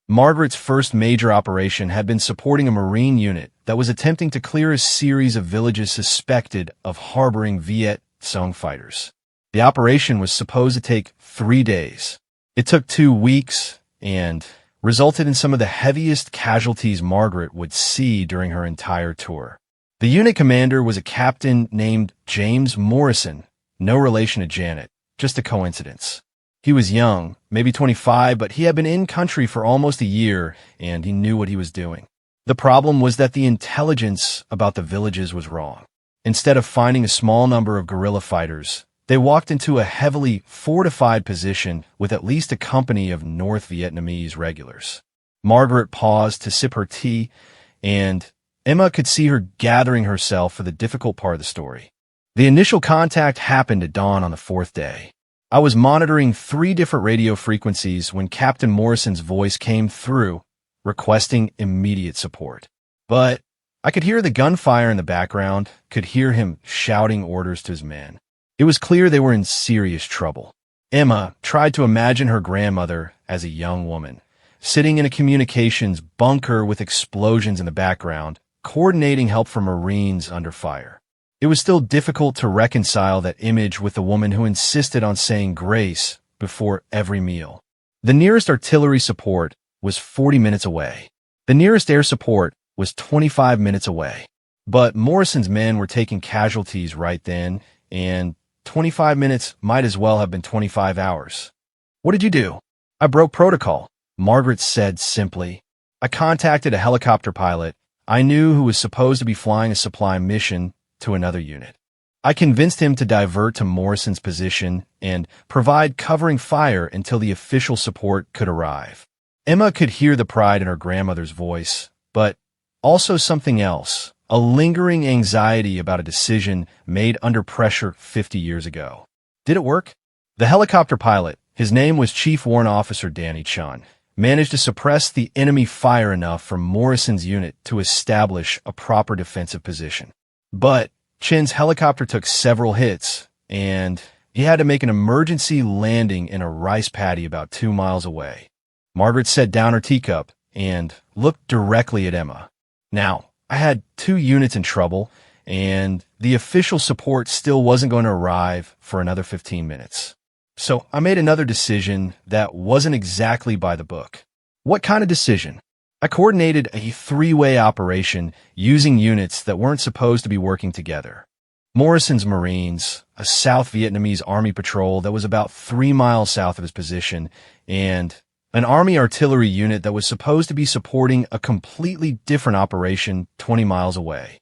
Margaret's first major operation had been supporting a Marine unit that was attempting to clear a series of villages suspected of harboring Viet Cong fighters. The operation was supposed to take 3 days. It took 2 weeks and resulted in some of the heaviest casualties Margaret would see during her entire tour. The unit commander was a captain named James Morrison, no relation to Janet, just a coincidence. He was young, maybe 25, but he had been in country for almost a year, and he knew what he was doing. The problem was that the intelligence about the villages was wrong. Instead of finding a small number of guerrilla fighters, they walked into a heavily fortified position with at least a company of North Vietnamese regulars. Margaret paused to sip her tea, and Emma could see her gathering herself for the difficult part of the story. The initial contact happened at dawn on the 4th day. I was monitoring 3 different radio frequencies when Captain Morrison's voice came through, requesting immediate support. But I could hear the gunfire in the background, could hear him shouting orders to his men. It was clear they were in serious trouble. Emma tried to imagine her grandmother as a young woman, sitting in a communications bunker with explosions in the background, coordinating help from Marines under fire. It was still difficult to reconcile that image with the woman who insisted on saying grace before every meal. The nearest artillery support was 40 minutes away. The nearest air support was 25 minutes away. But Morrison's men were taking casualties right then, and 25 minutes might as well have been 25 hours. "What did you do?" "I broke protocol," Margaret said simply. "I contacted a helicopter pilot I knew who was supposed to be flying a supply mission to another unit. I convinced him to divert to Morrison's position and provide covering fire until the official support could arrive." Emma could hear the pride in her grandmother's voice, but also something else, a lingering anxiety about a decision made under pressure 50 years ago. Did it work? The helicopter pilot, his name was Chief Warrant Officer Danny Chun, managed to suppress the enemy fire enough for Morrison's unit to establish a proper defensive position. But Chin's helicopter took several hits, and he had to make an emergency landing in a rice paddy about 2 miles away. Margaret set down her teacup and looked directly at Emma. Now, I had 2 units in trouble, and the official support still wasn't going to arrive for another 15 minutes. So I made another decision that wasn't exactly by the book. What kind of decision? I coordinated a 3-way operation using units that weren't supposed to be working together. Morrison's Marines, a South Vietnamese Army patrol that was about 3 miles south of his position, and an Army artillery unit that was supposed to be supporting a completely different operation 20 miles away.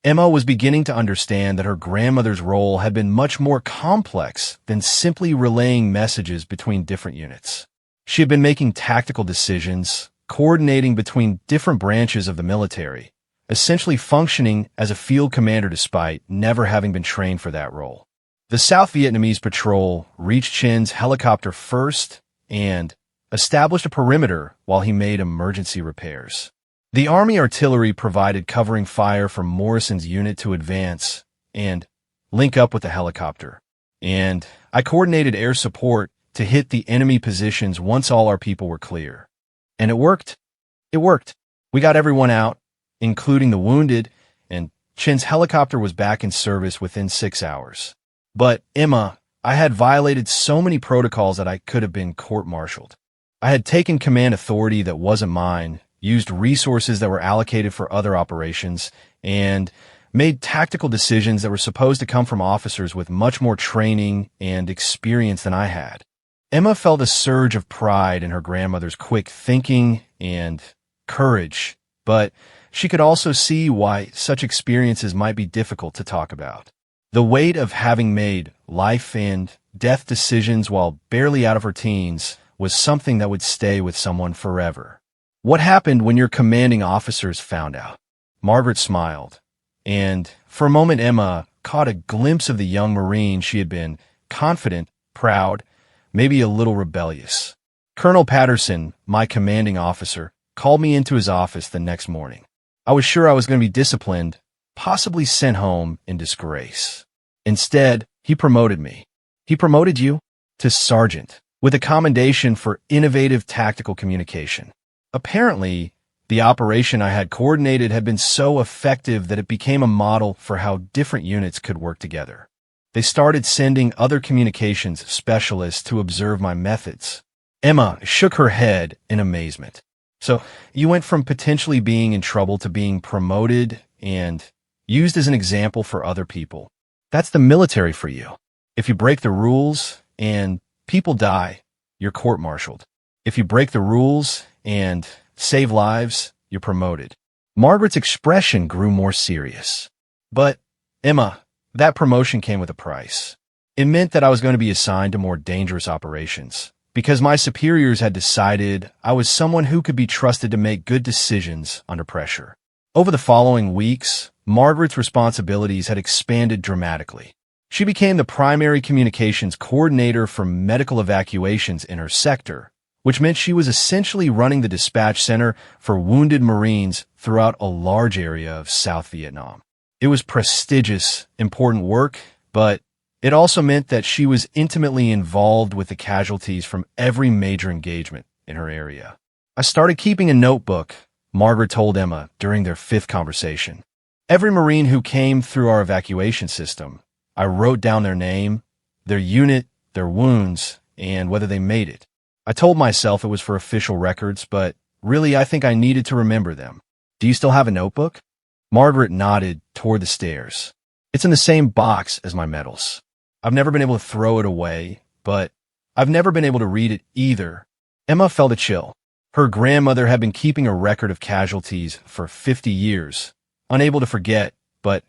Emma was beginning to understand that her grandmother's role had been much more complex than simply relaying messages between different units. She had been making tactical decisions, coordinating between different branches of the military, essentially functioning as a field commander despite never having been trained for that role. The South Vietnamese patrol reached Chin's helicopter first and established a perimeter while he made emergency repairs. The Army artillery provided covering fire for Morrison's unit to advance and link up with the helicopter, and I coordinated air support to hit the enemy positions once all our people were clear. And it worked. It worked. We got everyone out, including the wounded, and Chin's helicopter was back in service within 6 hours. But, Emma, I had violated so many protocols that I could have been court-martialed. I had taken command authority that wasn't mine, used resources that were allocated for other operations, and made tactical decisions that were supposed to come from officers with much more training and experience than I had. Emma felt a surge of pride in her grandmother's quick thinking and courage, but she could also see why such experiences might be difficult to talk about. The weight of having made life and death decisions while barely out of her teens was something that would stay with someone forever. What happened when your commanding officers found out? Margaret smiled, and for a moment Emma caught a glimpse of the young Marine she had been, confident, proud, maybe a little rebellious. Colonel Patterson, my commanding officer, called me into his office the next morning. I was sure I was going to be disciplined, possibly sent home in disgrace. Instead, he promoted me. He promoted you to sergeant, with a commendation for innovative tactical communication. Apparently, the operation I had coordinated had been so effective that it became a model for how different units could work together. They started sending other communications specialists to observe my methods. Emma shook her head in amazement. So, you went from potentially being in trouble to being promoted and used as an example for other people. That's the military for you. If you break the rules and people die, you're court-martialed. If you break the rules and save lives, you're promoted. Margaret's expression grew more serious. But, Emma, that promotion came with a price. It meant that I was going to be assigned to more dangerous operations, because my superiors had decided I was someone who could be trusted to make good decisions under pressure. Over the following weeks, Margaret's responsibilities had expanded dramatically. She became the primary communications coordinator for medical evacuations in her sector, which meant she was essentially running the dispatch center for wounded Marines throughout a large area of South Vietnam. It was prestigious, important work, but it also meant that she was intimately involved with the casualties from every major engagement in her area. I started keeping a notebook, Margaret told Emma during their 5th conversation. Every Marine who came through our evacuation system, I wrote down their name, their unit, their wounds, and whether they made it. I told myself it was for official records, but really I think I needed to remember them. Do you still have a notebook? Margaret nodded toward the stairs. It's in the same box as my medals. I've never been able to throw it away, but I've never been able to read it either. Emma felt a chill. Her grandmother had been keeping a record of casualties for 50 years, unable to forget, but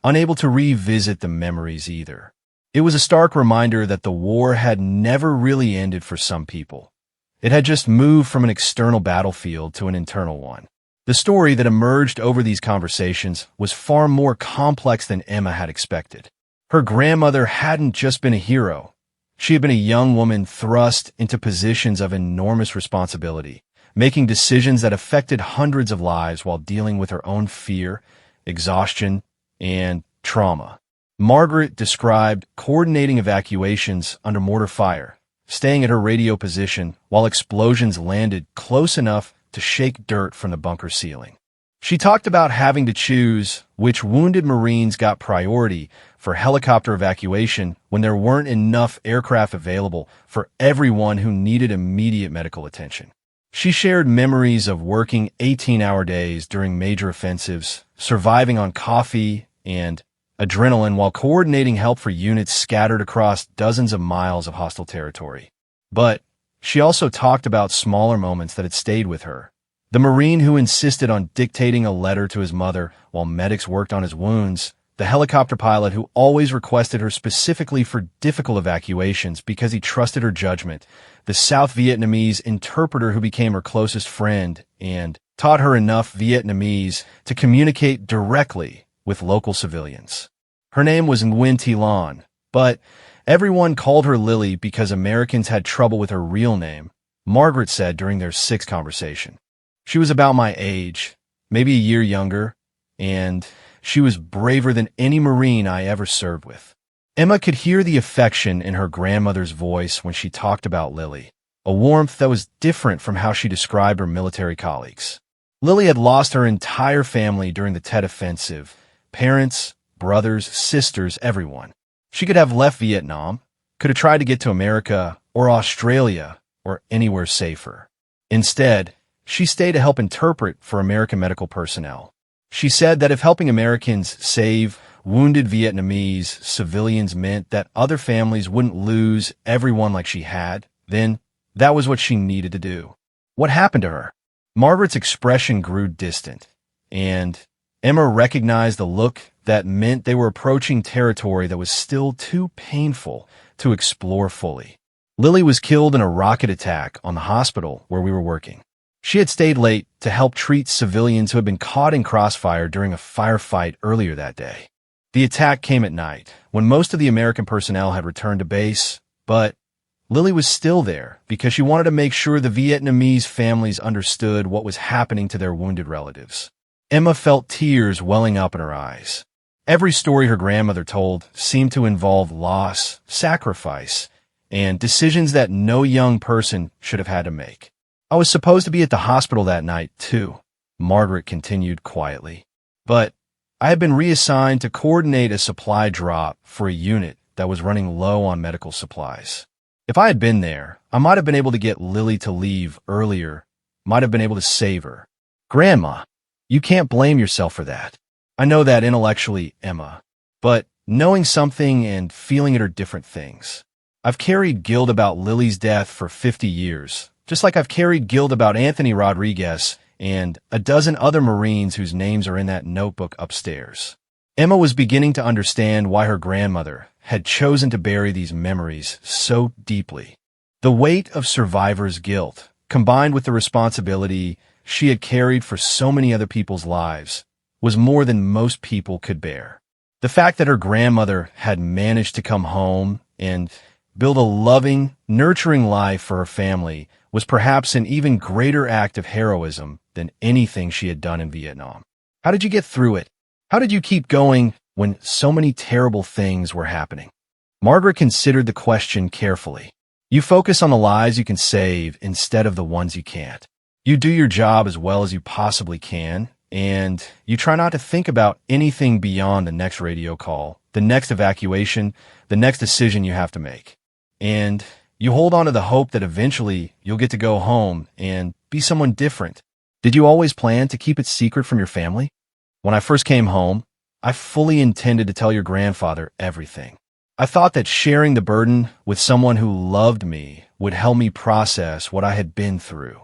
unable to revisit the memories either. It was a stark reminder that the war had never really ended for some people. It had just moved from an external battlefield to an internal one. The story that emerged over these conversations was far more complex than Emma had expected. Her grandmother hadn't just been a hero. She had been a young woman thrust into positions of enormous responsibility, making decisions that affected hundreds of lives while dealing with her own fear, exhaustion, and trauma. Margaret described coordinating evacuations under mortar fire, staying at her radio position while explosions landed close enough to shake dirt from the bunker ceiling. She talked about having to choose which wounded Marines got priority for helicopter evacuation when there weren't enough aircraft available for everyone who needed immediate medical attention. She shared memories of working 18-hour days during major offensives, surviving on coffee and adrenaline while coordinating help for units scattered across dozens of miles of hostile territory. But she also talked about smaller moments that had stayed with her. The Marine who insisted on dictating a letter to his mother while medics worked on his wounds, the helicopter pilot who always requested her specifically for difficult evacuations because he trusted her judgment, the South Vietnamese interpreter who became her closest friend and taught her enough Vietnamese to communicate directly with local civilians. Her name was Nguyen Thi Lan, but everyone called her Lily because Americans had trouble with her real name, Margaret said during their 6th conversation. She was about my age, maybe a year younger, and she was braver than any Marine I ever served with. Emma could hear the affection in her grandmother's voice when she talked about Lily, a warmth that was different from how she described her military colleagues. Lily had lost her entire family during the Tet Offensive, parents, brothers, sisters, everyone. She could have left Vietnam, could have tried to get to America or Australia or anywhere safer. Instead, she stayed to help interpret for American medical personnel. She said that if helping Americans save wounded Vietnamese civilians meant that other families wouldn't lose everyone like she had, then that was what she needed to do. What happened to her? Margaret's expression grew distant, and Emma recognized the look that meant they were approaching territory that was still too painful to explore fully. Lily was killed in a rocket attack on the hospital where we were working. She had stayed late to help treat civilians who had been caught in crossfire during a firefight earlier that day. The attack came at night, when most of the American personnel had returned to base, but Lily was still there because she wanted to make sure the Vietnamese families understood what was happening to their wounded relatives. Emma felt tears welling up in her eyes. Every story her grandmother told seemed to involve loss, sacrifice, and decisions that no young person should have had to make. I was supposed to be at the hospital that night, too, Margaret continued quietly. But I had been reassigned to coordinate a supply drop for a unit that was running low on medical supplies. If I had been there, I might have been able to get Lily to leave earlier, might have been able to save her. Grandma, you can't blame yourself for that. I know that intellectually, Emma, but knowing something and feeling it are different things. I've carried guilt about Lily's death for 50 years, just like I've carried guilt about Anthony Rodriguez and a dozen other Marines whose names are in that notebook upstairs. Emma was beginning to understand why her grandmother had chosen to bury these memories so deeply. The weight of survivor's guilt, combined with the responsibility she had carried for so many other people's lives, was more than most people could bear. The fact that her grandmother had managed to come home and build a loving, nurturing life for her family was perhaps an even greater act of heroism than anything she had done in Vietnam. How did you get through it? How did you keep going when so many terrible things were happening? Margaret considered the question carefully. You focus on the lives you can save instead of the ones you can't. You do your job as well as you possibly can, and you try not to think about anything beyond the next radio call, the next evacuation, the next decision you have to make. And you hold on to the hope that eventually you'll get to go home and be someone different. Did you always plan to keep it secret from your family? When I first came home, I fully intended to tell your grandfather everything. I thought that sharing the burden with someone who loved me would help me process what I had been through.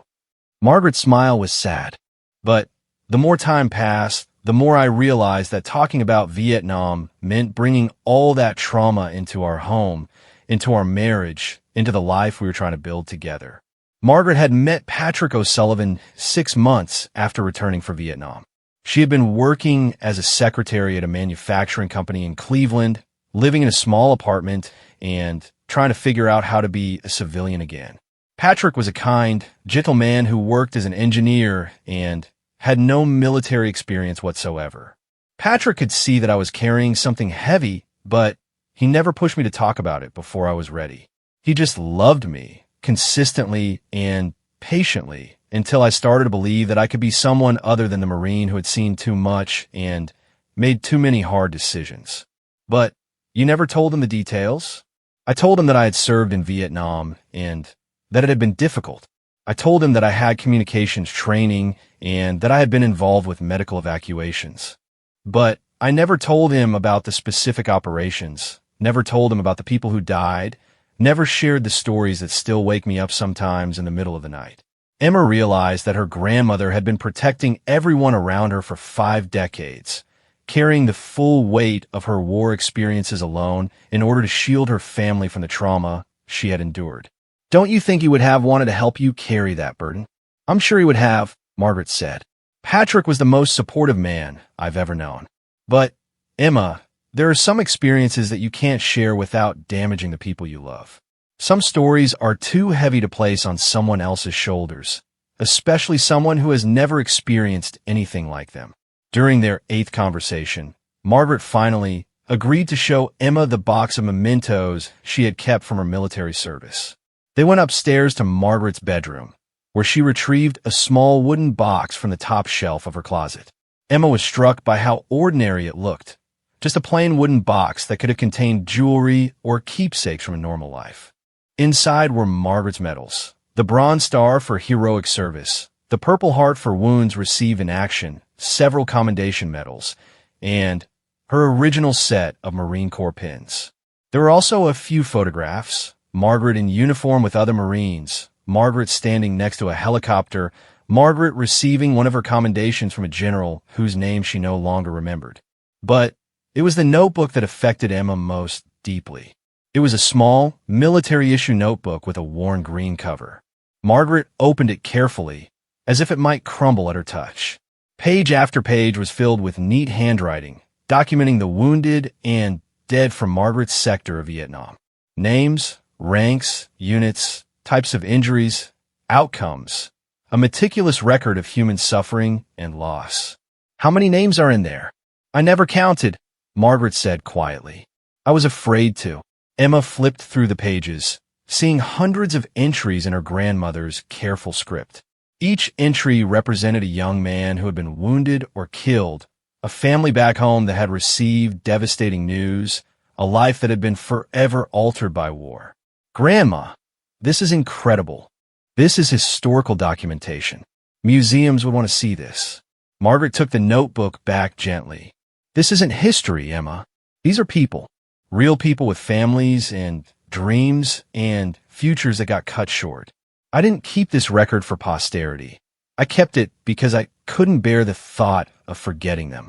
Margaret's smile was sad, but the more time passed, the more I realized that talking about Vietnam meant bringing all that trauma into our home, into our marriage, into the life we were trying to build together. Margaret had met Patrick O'Sullivan 6 months after returning from Vietnam. She had been working as a secretary at a manufacturing company in Cleveland, living in a small apartment, and trying to figure out how to be a civilian again. Patrick was a kind, gentle man who worked as an engineer and had no military experience whatsoever. Patrick could see that I was carrying something heavy, but he never pushed me to talk about it before I was ready. He just loved me consistently and patiently until I started to believe that I could be someone other than the Marine who had seen too much and made too many hard decisions. But you never told him the details? I told him that I had served in Vietnam and that it had been difficult. I told him that I had communications training and that I had been involved with medical evacuations. But I never told him about the specific operations, never told him about the people who died, never shared the stories that still wake me up sometimes in the middle of the night. Emma realized that her grandmother had been protecting everyone around her for 5 decades, carrying the full weight of her war experiences alone in order to shield her family from the trauma she had endured. Don't you think he would have wanted to help you carry that burden? I'm sure he would have, Margaret said. Patrick was the most supportive man I've ever known. But, Emma, there are some experiences that you can't share without damaging the people you love. Some stories are too heavy to place on someone else's shoulders, especially someone who has never experienced anything like them. During their 8th conversation, Margaret finally agreed to show Emma the box of mementos she had kept from her military service. They went upstairs to Margaret's bedroom, where she retrieved a small wooden box from the top shelf of her closet. Emma was struck by how ordinary it looked, just a plain wooden box that could have contained jewelry or keepsakes from a normal life. Inside were Margaret's medals, the Bronze Star for heroic service, the Purple Heart for wounds received in action, several commendation medals, and her original set of Marine Corps pins. There were also a few photographs, Margaret in uniform with other Marines, Margaret standing next to a helicopter, Margaret receiving one of her commendations from a general whose name she no longer remembered. But it was the notebook that affected Emma most deeply. It was a small, military-issue notebook with a worn green cover. Margaret opened it carefully, as if it might crumble at her touch. Page after page was filled with neat handwriting, documenting the wounded and dead from Margaret's sector of Vietnam. Names, ranks, units, types of injuries, outcomes. A meticulous record of human suffering and loss. How many names are in there? I never counted, Margaret said quietly. I was afraid to. Emma flipped through the pages, seeing hundreds of entries in her grandmother's careful script. Each entry represented a young man who had been wounded or killed, a family back home that had received devastating news, a life that had been forever altered by war. Grandma, this is incredible. This is historical documentation. Museums would want to see this. Margaret took the notebook back gently. This isn't history, Emma. These are people. Real people with families and dreams and futures that got cut short. I didn't keep this record for posterity. I kept it because I couldn't bear the thought of forgetting them.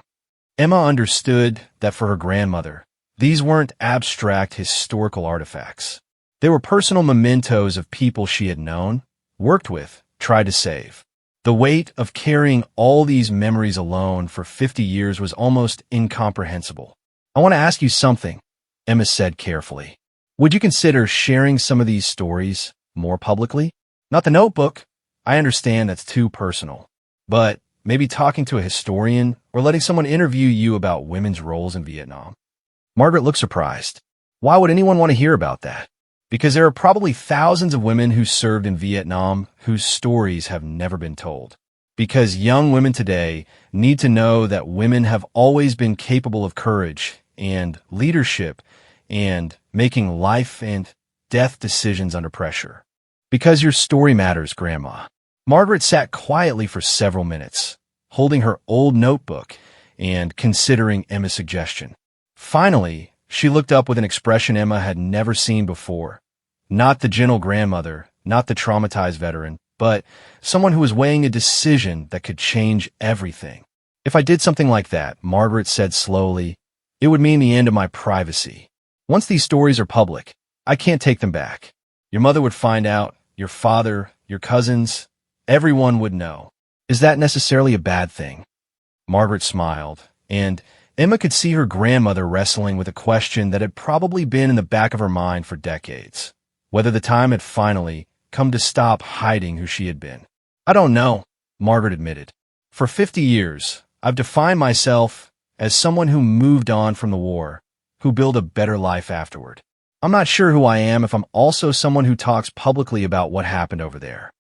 Emma understood that for her grandmother, these weren't abstract historical artifacts. They were personal mementos of people she had known, worked with, tried to save. The weight of carrying all these memories alone for 50 years was almost incomprehensible. I want to ask you something, Emma said carefully. Would you consider sharing some of these stories more publicly? Not the notebook. I understand that's too personal. But maybe talking to a historian or letting someone interview you about women's roles in Vietnam. Margaret looked surprised. Why would anyone want to hear about that? Because there are probably thousands of women who served in Vietnam whose stories have never been told. Because young women today need to know that women have always been capable of courage and leadership and making life and death decisions under pressure. Because your story matters, Grandma. Margaret sat quietly for several minutes, holding her old notebook and considering Emma's suggestion. Finally, she looked up with an expression Emma had never seen before. Not the gentle grandmother, not the traumatized veteran, but someone who was weighing a decision that could change everything. If I did something like that, Margaret said slowly, it would mean the end of my privacy. Once these stories are public, I can't take them back. Your mother would find out, your father, your cousins, everyone would know. Is that necessarily a bad thing? Margaret smiled, and Emma could see her grandmother wrestling with a question that had probably been in the back of her mind for decades. Whether the time had finally come to stop hiding who she had been. I don't know, Margaret admitted. For 50 years, I've defined myself as someone who moved on from the war, who built a better life afterward. I'm not sure who I am if I'm also someone who talks publicly about what happened over there.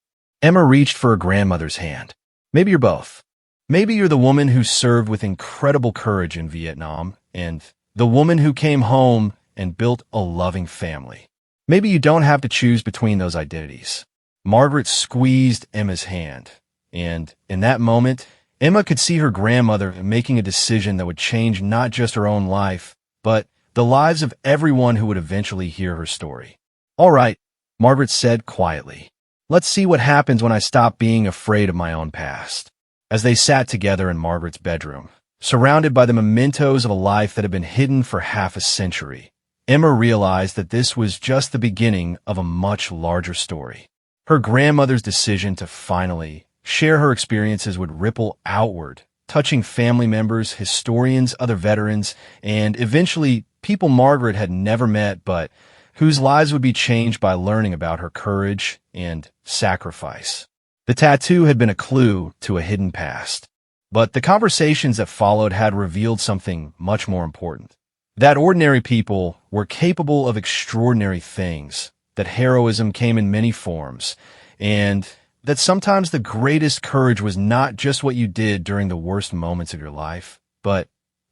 Emma reached for her grandmother's hand. Maybe you're both. Maybe you're the woman who served with incredible courage in Vietnam, and the woman who came home and built a loving family. Maybe you don't have to choose between those identities. Margaret squeezed Emma's hand, and in that moment, Emma could see her grandmother making a decision that would change not just her own life, but the lives of everyone who would eventually hear her story. All right, Margaret said quietly. Let's see what happens when I stop being afraid of my own past. As they sat together in Margaret's bedroom, surrounded by the mementos of a life that had been hidden for half a century, Emma realized that this was just the beginning of a much larger story. Her grandmother's decision to finally share her experiences would ripple outward, touching family members, historians, other veterans, and eventually people Margaret had never met but whose lives would be changed by learning about her courage and sacrifice. The tattoo had been a clue to a hidden past. But the conversations that followed had revealed something much more important. That ordinary people were capable of extraordinary things, that heroism came in many forms, and that sometimes the greatest courage was not just what you did during the worst moments of your life, but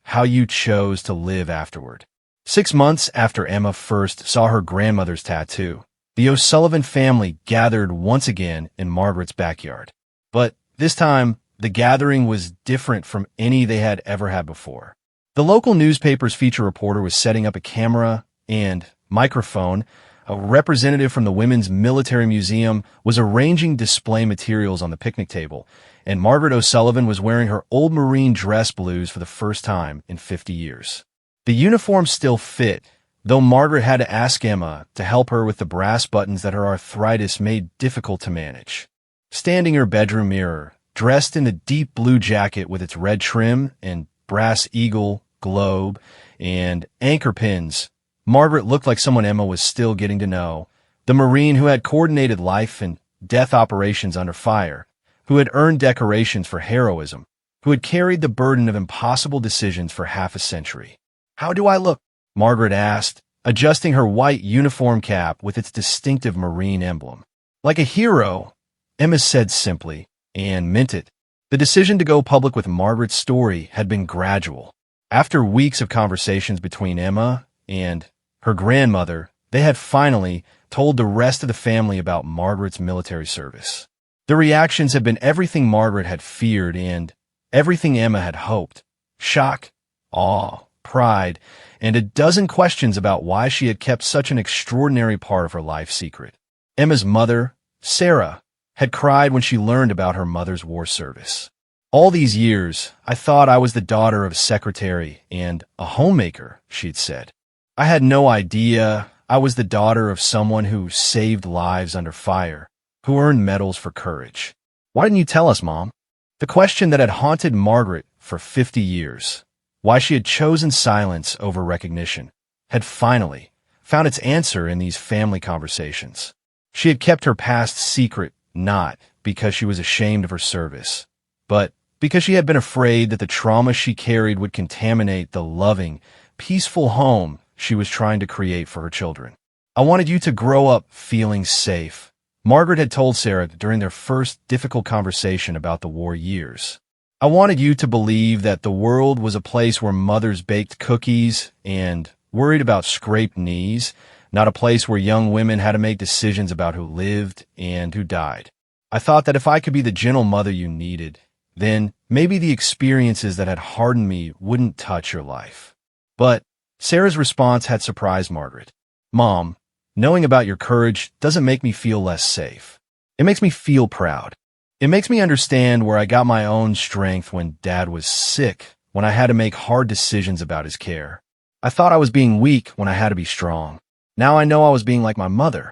how you chose to live afterward. 6 months after Emma first saw her grandmother's tattoo, the O'Sullivan family gathered once again in Margaret's backyard. But this time, the gathering was different from any they had ever had before. The local newspaper's feature reporter was setting up a camera and microphone. A representative from the Women's Military Museum was arranging display materials on the picnic table, and Margaret O'Sullivan was wearing her old Marine dress blues for the first time in 50 years. The uniform still fit, though Margaret had to ask Emma to help her with the brass buttons that her arthritis made difficult to manage. Standing in her bedroom mirror, dressed in the deep blue jacket with its red trim and brass eagle, globe, and anchor pins, Margaret looked like someone Emma was still getting to know, the Marine who had coordinated life and death operations under fire, who had earned decorations for heroism, who had carried the burden of impossible decisions for half a century. "How do I look?" Margaret asked, adjusting her white uniform cap with its distinctive Marine emblem. "Like a hero," Emma said simply, and meant it. The decision to go public with Margaret's story had been gradual. After weeks of conversations between Emma and her grandmother, they had finally told the rest of the family about Margaret's military service. The reactions had been everything Margaret had feared and everything Emma had hoped. Shock, awe, pride, and a dozen questions about why she had kept such an extraordinary part of her life secret. Emma's mother, Sarah, had cried when she learned about her mother's war service. "All these years, I thought I was the daughter of a secretary and a homemaker," she'd said. "I had no idea I was the daughter of someone who saved lives under fire, who earned medals for courage. Why didn't you tell us, Mom?" The question that had haunted Margaret for 50 years, why she had chosen silence over recognition, had finally found its answer in these family conversations. She had kept her past secret not because she was ashamed of her service, but because she had been afraid that the trauma she carried would contaminate the loving, peaceful home she was trying to create for her children. "I wanted you to grow up feeling safe," Margaret had told Sarah during their first difficult conversation about the war years. "I wanted you to believe that the world was a place where mothers baked cookies and worried about scraped knees, not a place where young women had to make decisions about who lived and who died. I thought that if I could be the gentle mother you needed, then maybe the experiences that had hardened me wouldn't touch your life." But Sarah's response had surprised Margaret. "Mom, knowing about your courage doesn't make me feel less safe. It makes me feel proud. It makes me understand where I got my own strength when Dad was sick, when I had to make hard decisions about his care. I thought I was being weak when I had to be strong. Now I know I was being like my mother."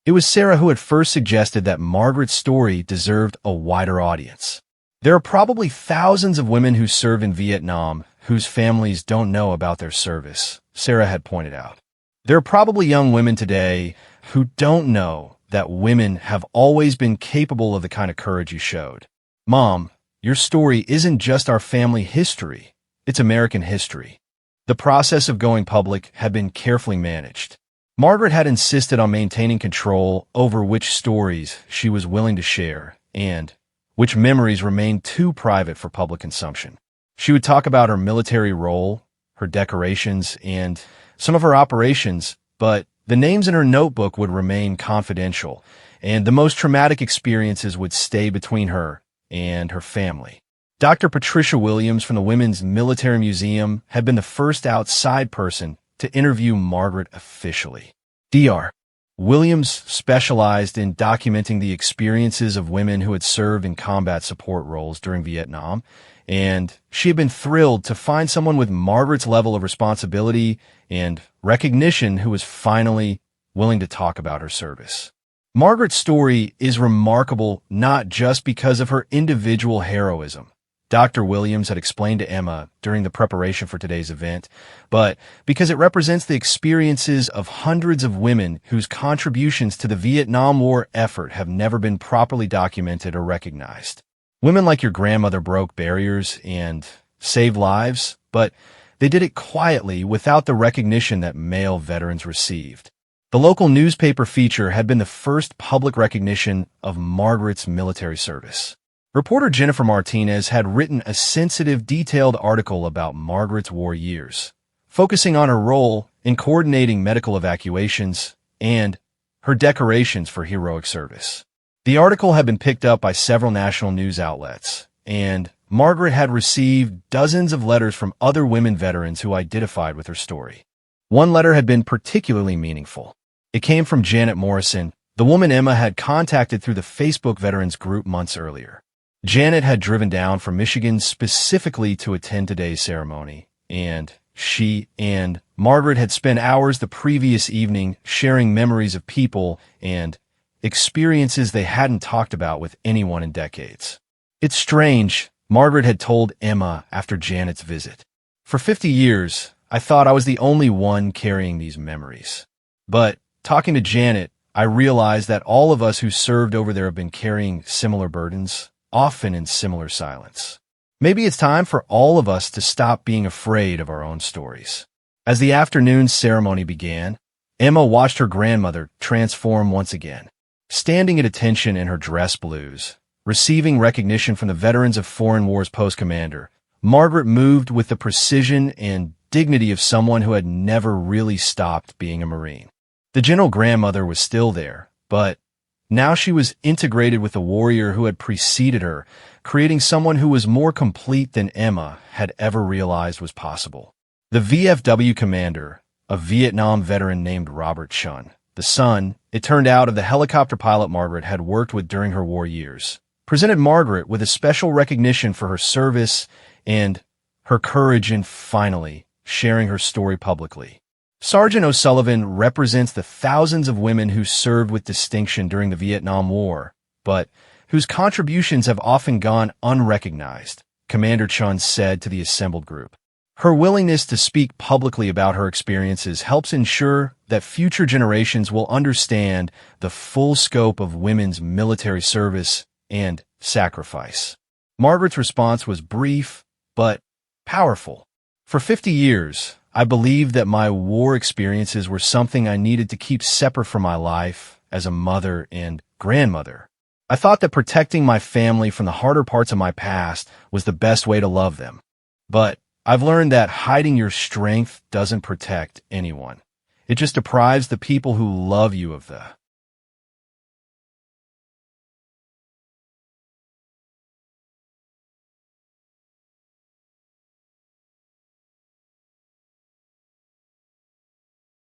It was Sarah who had first suggested that Margaret's story deserved a wider audience. There are probably thousands of women who served in Vietnam whose families don't know about their service, Sarah had pointed out. There are probably young women today who don't know that women have always been capable of the kind of courage you showed. Mom, your story isn't just our family history, it's American history. The process of going public had been carefully managed. Margaret had insisted on maintaining control over which stories she was willing to share and which memories remained too private for public consumption. She would talk about her military role, her decorations, and some of her operations, but the names in her notebook would remain confidential, and the most traumatic experiences would stay between her and her family. Dr. Patricia Williams from the Women's Military Museum had been the first outside person to interview Margaret officially. Dr. Williams specialized in documenting the experiences of women who had served in combat support roles during Vietnam, and she had been thrilled to find someone with Margaret's level of responsibility and recognition who was finally willing to talk about her service. Margaret's story is remarkable not just because of her individual heroism. Dr. Williams had explained to Emma during the preparation for today's event, but because it represents the experiences of hundreds of women whose contributions to the Vietnam War effort have never been properly documented or recognized. Women like your grandmother broke barriers and saved lives, but they did it quietly without the recognition that male veterans received. The local newspaper feature had been the first public recognition of Margaret's military service. Reporter Jennifer Martinez had written a sensitive, detailed article about Margaret's war years, focusing on her role in coordinating medical evacuations and her decorations for heroic service. The article had been picked up by several national news outlets, and Margaret had received dozens of letters from other women veterans who identified with her story. One letter had been particularly meaningful. It came from Janet Morrison, the woman Emma had contacted through the Facebook Veterans group months earlier. Janet had driven down from Michigan specifically to attend today's ceremony, and she and Margaret had spent hours the previous evening sharing memories of people and experiences they hadn't talked about with anyone in decades. "It's strange," Margaret had told Emma after Janet's visit. "For 50 years, I thought I was the only one carrying these memories. But talking to Janet, I realized that all of us who served over there have been carrying similar burdens, often in similar silence. Maybe it's time for all of us to stop being afraid of our own stories." As the afternoon ceremony began, Emma watched her grandmother transform once again. Standing at attention in her dress blues, receiving recognition from the Veterans of Foreign Wars Post Commander, Margaret moved with the precision and dignity of someone who had never really stopped being a Marine. The general grandmother was still there, but now she was integrated with the warrior who had preceded her, creating someone who was more complete than Emma had ever realized was possible. The VFW commander, a Vietnam veteran named Robert Chun, the son, it turned out, of the helicopter pilot Margaret had worked with during her war years, presented Margaret with a special recognition for her service and her courage in finally sharing her story publicly. Sergeant O'Sullivan represents the thousands of women who served with distinction during the Vietnam War, but whose contributions have often gone unrecognized, Commander Chun said to the assembled group. Her willingness to speak publicly about her experiences helps ensure that future generations will understand the full scope of women's military service and sacrifice. Margaret's response was brief, but powerful. "For 50 years, I believed that my war experiences were something I needed to keep separate from my life as a mother and grandmother. I thought that protecting my family from the harder parts of my past was the best way to love them. But I've learned that hiding your strength doesn't protect anyone. It just deprives the people who love you of the